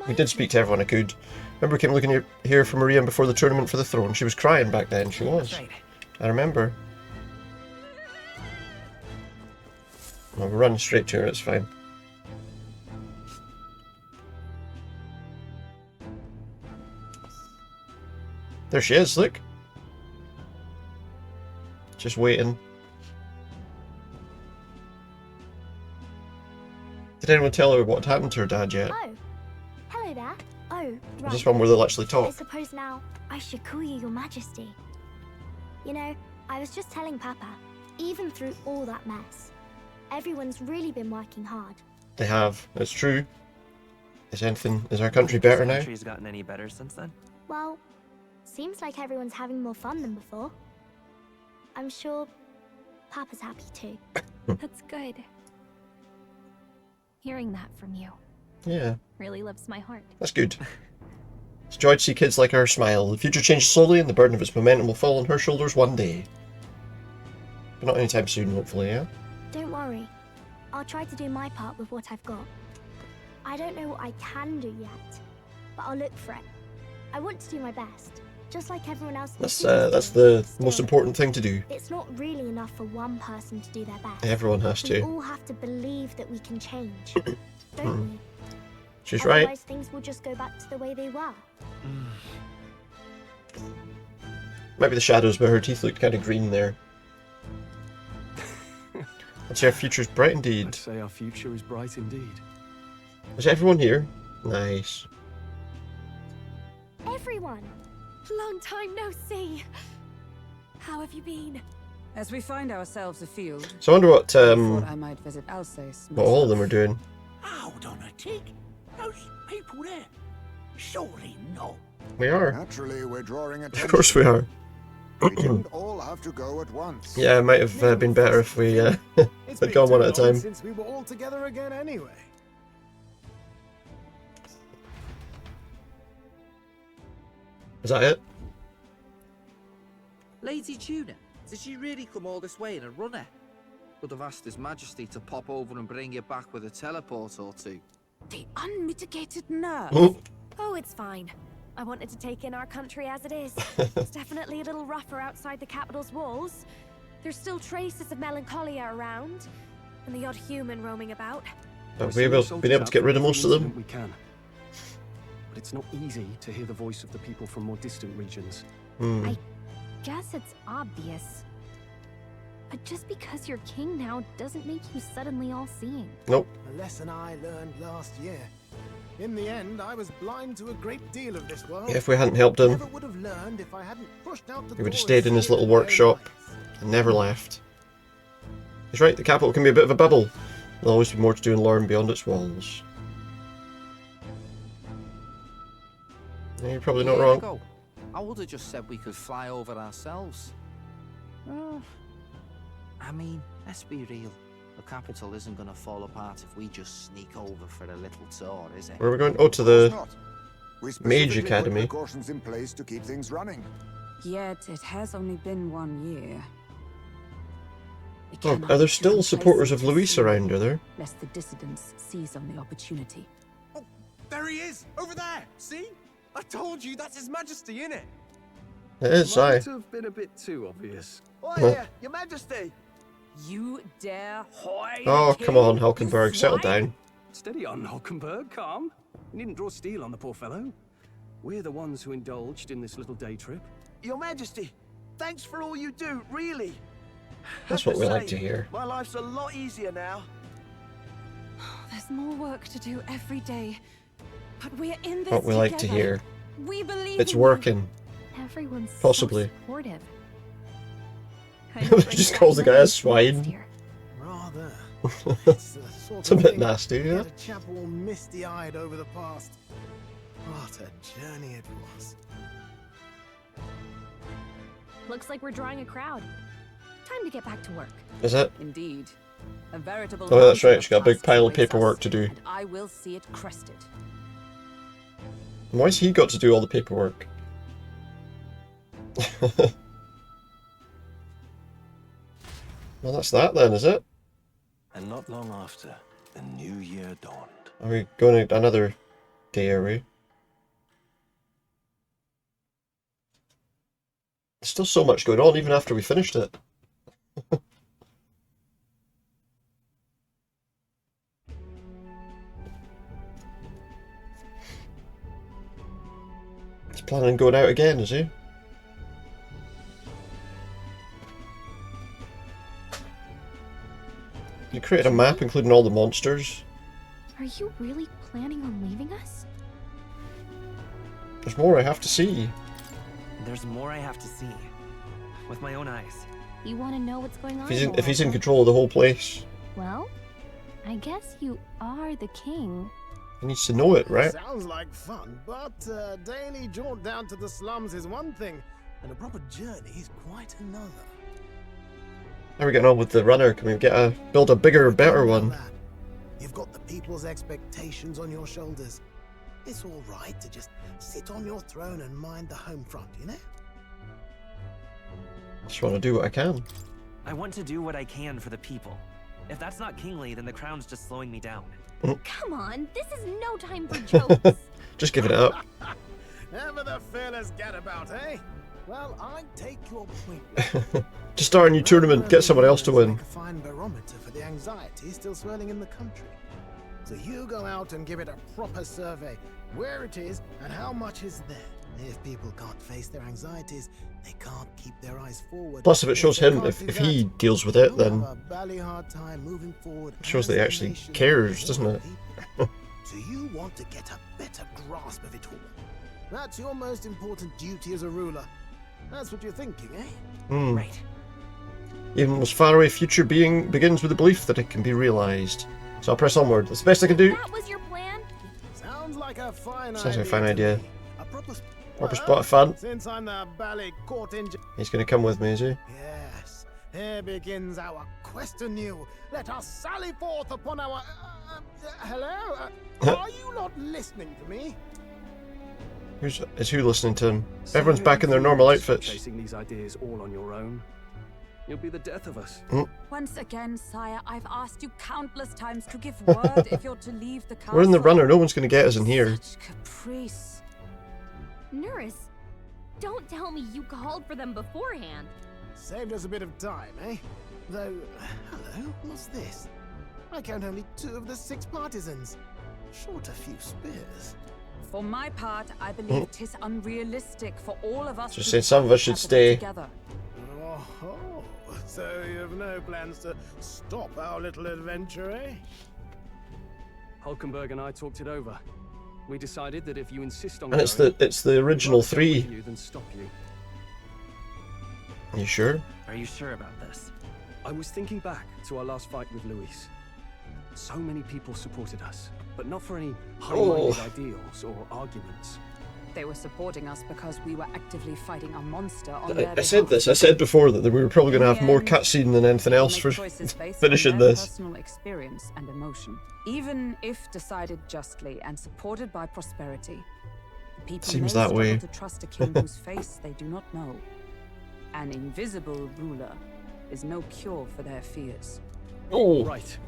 We did speak to everyone I could. Remember we came looking here for Maria before the tournament for the throne. She was crying back then. She was. I remember. Well, we're running straight to her. It's fine. There she is, look. Just waiting. Did anyone tell her what happened to her dad yet? Oh, hello there. Oh, Is right. this one where they'll actually I talk? suppose now I should call you Your Majesty. You know, I was just telling Papa, even through all that mess, everyone's really been working hard. They have. It's true. Is our country better now? Country's gotten any better since then? Well, seems like everyone's having more fun than before. I'm sure Papa's happy too. That's good. Hearing that from you Yeah, really lifts my heart. that's good. It's joy to see kids like her smile. The future changes slowly and the burden of its momentum will fall on her shoulders one day. But not anytime soon, hopefully, yeah? Don't worry. I'll try to do my part with what I've got. I don't know what I can do yet, but I'll look for it. I want to do my best, just like everyone else. That's the most important thing to do. It's not really enough for one person to do their best. Everyone has We to. all have to believe that we can change, don't we? She's right. Otherwise, things will just go back to the way they were. Might be the shadows, but her teeth look kind of green there. I'd say our future's bright indeed. I'd say our future is bright indeed. Is everyone here? Nice. Everyone! Long time no see. How have you been? As we find ourselves afield, So I wonder what I thought I might visit Alsace. what all of them are doing. Hold on a tick. Those people there. Surely not. We are. Naturally, we're drawing attention. Of course we are. We didn't all have to go at once. Yeah, it might have been better if we had gone one at a time. Since we were all together again anyway. Is that it? Lady Tuna, did she really come all this way in a runner? Could have asked His Majesty to pop over and bring you back with a teleport or two. The unmitigated nerve. Oh, it's fine. I wanted to take in our country as it is. It's definitely a little rougher outside the capital's walls. There's still traces of melancholia around, and the odd human roaming about. Have we been able to get rid of most of them? We can. But it's not easy to hear the voice of the people from more distant regions. I guess it's obvious. But just because you're king now doesn't make you suddenly all-seeing. Nope. A lesson I learned last year. In the end, I was blind to a great deal of this world. If we hadn't helped him, Never would have learned if I hadn't pushed out the he would have door stayed in and his seen little it with my own workshop eyes. and never left. He's right, the capital can be a bit of a bubble. There'll always be more to do and learn beyond its walls. Yeah, you're probably not Year wrong. ago, I would have just said we could fly over ourselves. I mean, let's be real. The capital isn't going to fall apart if we just sneak over for a little tour, is it? Where are we going? Oh, to the We Mage specifically put Academy. precautions in place to keep things running. Yet it has only been 1 year. We Oh, cannot are there be still too supporters of complacent Luis too around, soon, are there? Lest the dissidents seize on the opportunity. There he is, over there. See? I told you that's His Majesty, innit? It is, aye. Might have been a bit too obvious. Oh, Huh. yeah, Your Majesty. You dare hoy Oh, the come on, king, Hulkenberg, you settle swine? down. Steady on, Hulkenberg, calm. You needn't draw steel on the poor fellow. We're the ones who indulged in this little day trip. Your Majesty, thanks for all you do, really. That's Have what we like say, to hear. My life's a lot easier now. There's more work to do every day. But we're in this What we like to together. hear. We believe it's in you. working. Everyone's Possibly. so supportive. Just calls the guy a swine. Rather. It's the sort It's a of bit thing nasty, that yeah. get a chap all misty-eyed over the past. What a journey it was. Looks like we're drawing a crowd. Time to get back to work. Is it? Indeed. A veritable Oh, that's right. mountain She's got a big tasks pile of awaits us, paperwork to do. and I will see it crested. Why's he got to do all the paperwork? Well, that's that then, is it? And not long after, the new year dawned. Are we going to another day, are we? There's still so much going on even after we finished it. He's planning on going out again, is he? You created a map including all the monsters. Are you really planning on leaving us? There's more I have to see. There's more I have to see. With my own eyes. You want to know what's going on? If he's in control of the whole place, Well, I guess you are the king. he needs to know it, right? Sounds like fun, but a daily jaunt down to the slums is one thing, and a proper journey is quite another. How are we getting on with the runner? Can we build a bigger, better one? You've got the people's expectations on your shoulders. It's all right to just sit on your throne and mind the home front, you know? Just want to do what I can. I want to do what I can for the people. If that's not kingly, then the crown's just slowing me down. Come on, this is no time for jokes. Just giving it up. Ever the fearless gadabout, eh? Well, I take your point. Just start a new tournament, get someone else to win. A fine barometer for the anxiety still swirling in the country. So you go out and give it a proper survey. Where it is and how much is there. If people can't face their anxieties, they can't keep their eyes forward. Plus, if it shows him, if he deals with it, then it shows that he actually cares, doesn't it? So you want to get a better grasp of it all. That's your most important duty as a ruler. That's what you're thinking, eh? Right. Even the most faraway future begins with the belief that it can be realized. So I'll press onward. That's the best I can do. That was your plan? Sounds like a fine Sounds like a idea. fine idea. A Proper spot fun. Since I'm the ballet court He's going to come with me, is he? Yes, here begins our quest anew. Let us sally forth upon our... hello? Are you not listening to me? Is who listening to him? Everyone's back in their normal outfits. Chasing these ideas all on your own. You'll be the death of us. Once again, sire, I've asked you countless times to give word if you're to leave the castle. We're in the runner. No one's going to get us in here. Caprice. Nurse, don't tell me you called for them beforehand. Saved us a bit of time, eh? Though, hello, what's this? I count only 2 of the 6 partisans. Short a few spears. For my part, I believe 'tis unrealistic for all of us Just to saying some of us should stay. together. Oh, so you have no plans to stop our little adventure, eh? Hulkenberg and I talked it over. We decided that if you insist on And it's the original 3. then stop you. Are you sure? Are you sure about this? I was thinking back to our last fight with Luis. So many people supported us, but not for any high-minded ideals or arguments. They were supporting us because we were actively fighting a monster on their I said this. I said before that we were probably going to have more cutscene than anything else for finishing this. Personal experience and emotion, even if decided justly and supported by prosperity. People Seems may that way. struggle to trust a king whose face they do not know. An invisible ruler is no cure for their fears. Oh. Right.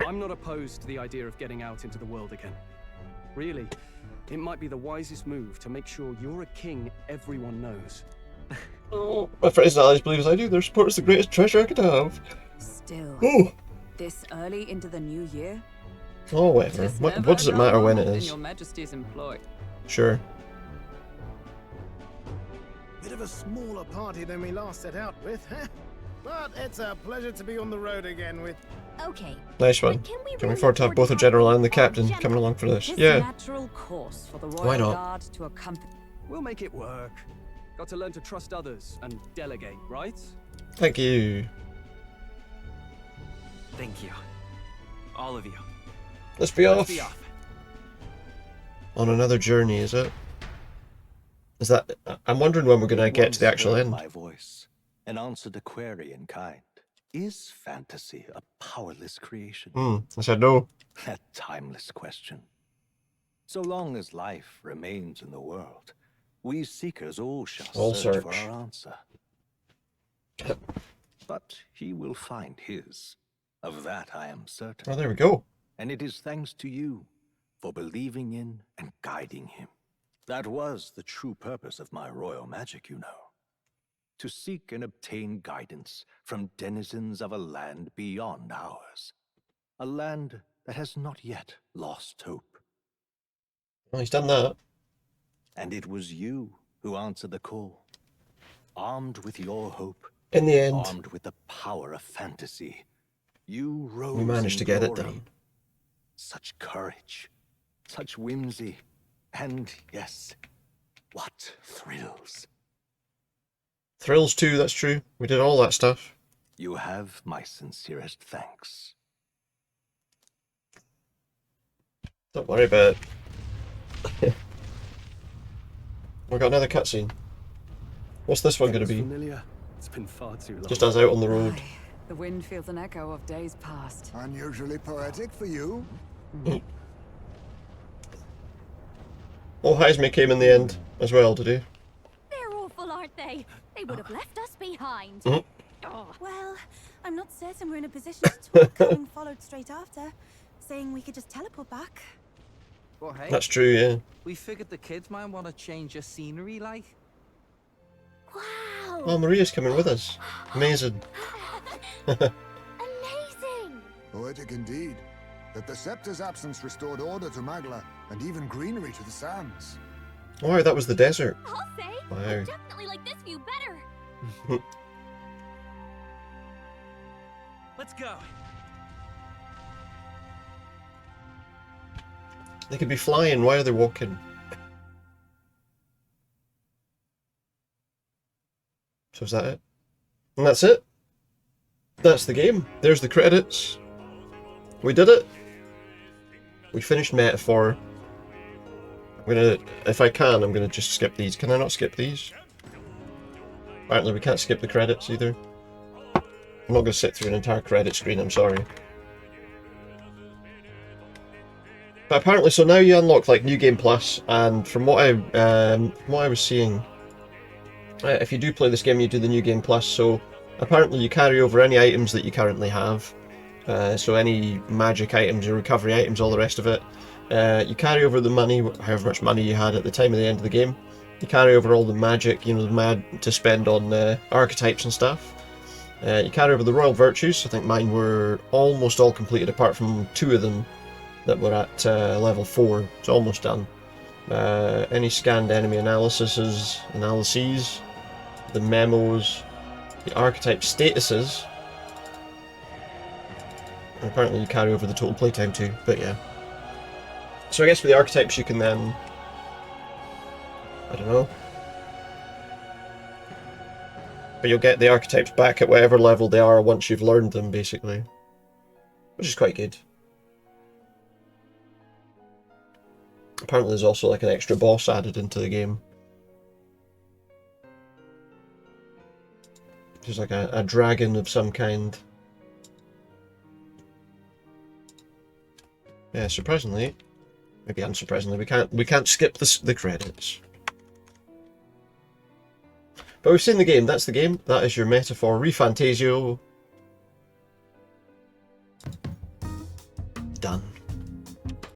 I'm not opposed to the idea of getting out into the world again. Really, it might be the wisest move to make sure you're a king everyone knows. Oh, my friends and allies believe as I do. Their support is the greatest treasure I could have. Still, Oh. this early into the new year, Oh, whatever. What does it matter when it in is? Your Majesty's employ. Sure. Bit of a smaller party than we last set out with, huh? But it's a pleasure to be on the road again with... Okay. Nice one. Looking forward to have both the general and the captain coming along for this. Yeah. Natural course for the Royal Why not? Guard to accompany. We'll make it work. Got to learn to trust others and delegate, right? Thank you. Thank you. All of you. Let's be off. Be off. On another journey, is it? Is that... I'm wondering when we're going to get to the actual end. My voice and answered a query in kind. Is fantasy a powerless creation? I said no. That timeless question. So long as life remains in the world, we seekers all shall search for our answer. But he will find his. Of that I am certain. Oh, there we go. And it is thanks to you for believing in and guiding him. That was the true purpose of my royal magic, you know. To seek and obtain guidance from denizens of a land beyond ours. A land that has not yet lost hope. Well, he's done that. And it was you who answered the call. Armed with your hope. In the end. Armed with the power of fantasy. You rose We managed to in get it glory. done. Such courage. Such whimsy. And yes, what thrills. Thrills too, that's true. We did all that stuff. You have my sincerest thanks. Don't worry about it. We've got another cutscene. What's this one going to be? Familiar. It's been far too long. Just us out on the road. The wind feels an echo of days past. Unusually poetic for you. Oh, Heisme came in the end as well, did he? They're awful, aren't they? They would have left us behind. Well, I'm not certain we're in a position to talk. Having followed straight after, saying we could just teleport back. But hey, That's true, yeah. we figured the kids might want to change your scenery, like. Wow! Oh, Maria's coming with us. Amazing. Amazing! Poetic indeed. That the scepter's absence restored order to Magla, and even greenery to the sands. Wow, that was the desert. I'll say, Wow. I definitely like this view better. Let's go. They could be flying. Why are they walking? So is that it? And that's it. That's the game. There's the credits. We did it. We finished Metaphor. I'm gonna, if I can, I'm gonna just skip these. Can I not skip these? Apparently we can't skip the credits either. I'm not gonna sit through an entire credit screen, I'm sorry. But apparently, so now you unlock like New Game Plus, and from what I was seeing, if you do play this game, you do the New Game Plus. So apparently, you carry over any items that you currently have. So any magic items, your recovery items, all the rest of it. You carry over the money, however much money you had at the time of the end of the game. You carry over all the magic, you know, to spend on archetypes and stuff. You carry over the royal virtues. I think mine were almost all completed, apart from 2 of them that were at level 4. It's almost done. Any scanned enemy analyses, the memos, the archetype statuses. And apparently you carry over the total playtime too, but yeah. So I guess for the archetypes you can then... I don't know. But you'll get the archetypes back at whatever level they are once you've learned them, basically. Which is quite good. Apparently there's also like an extra boss added into the game. There's like a dragon of some kind. Yeah, surprisingly, maybe unsurprisingly, we can't skip the credits. But we've seen the game. That's the game. That is your Metaphor Refantazio. Done.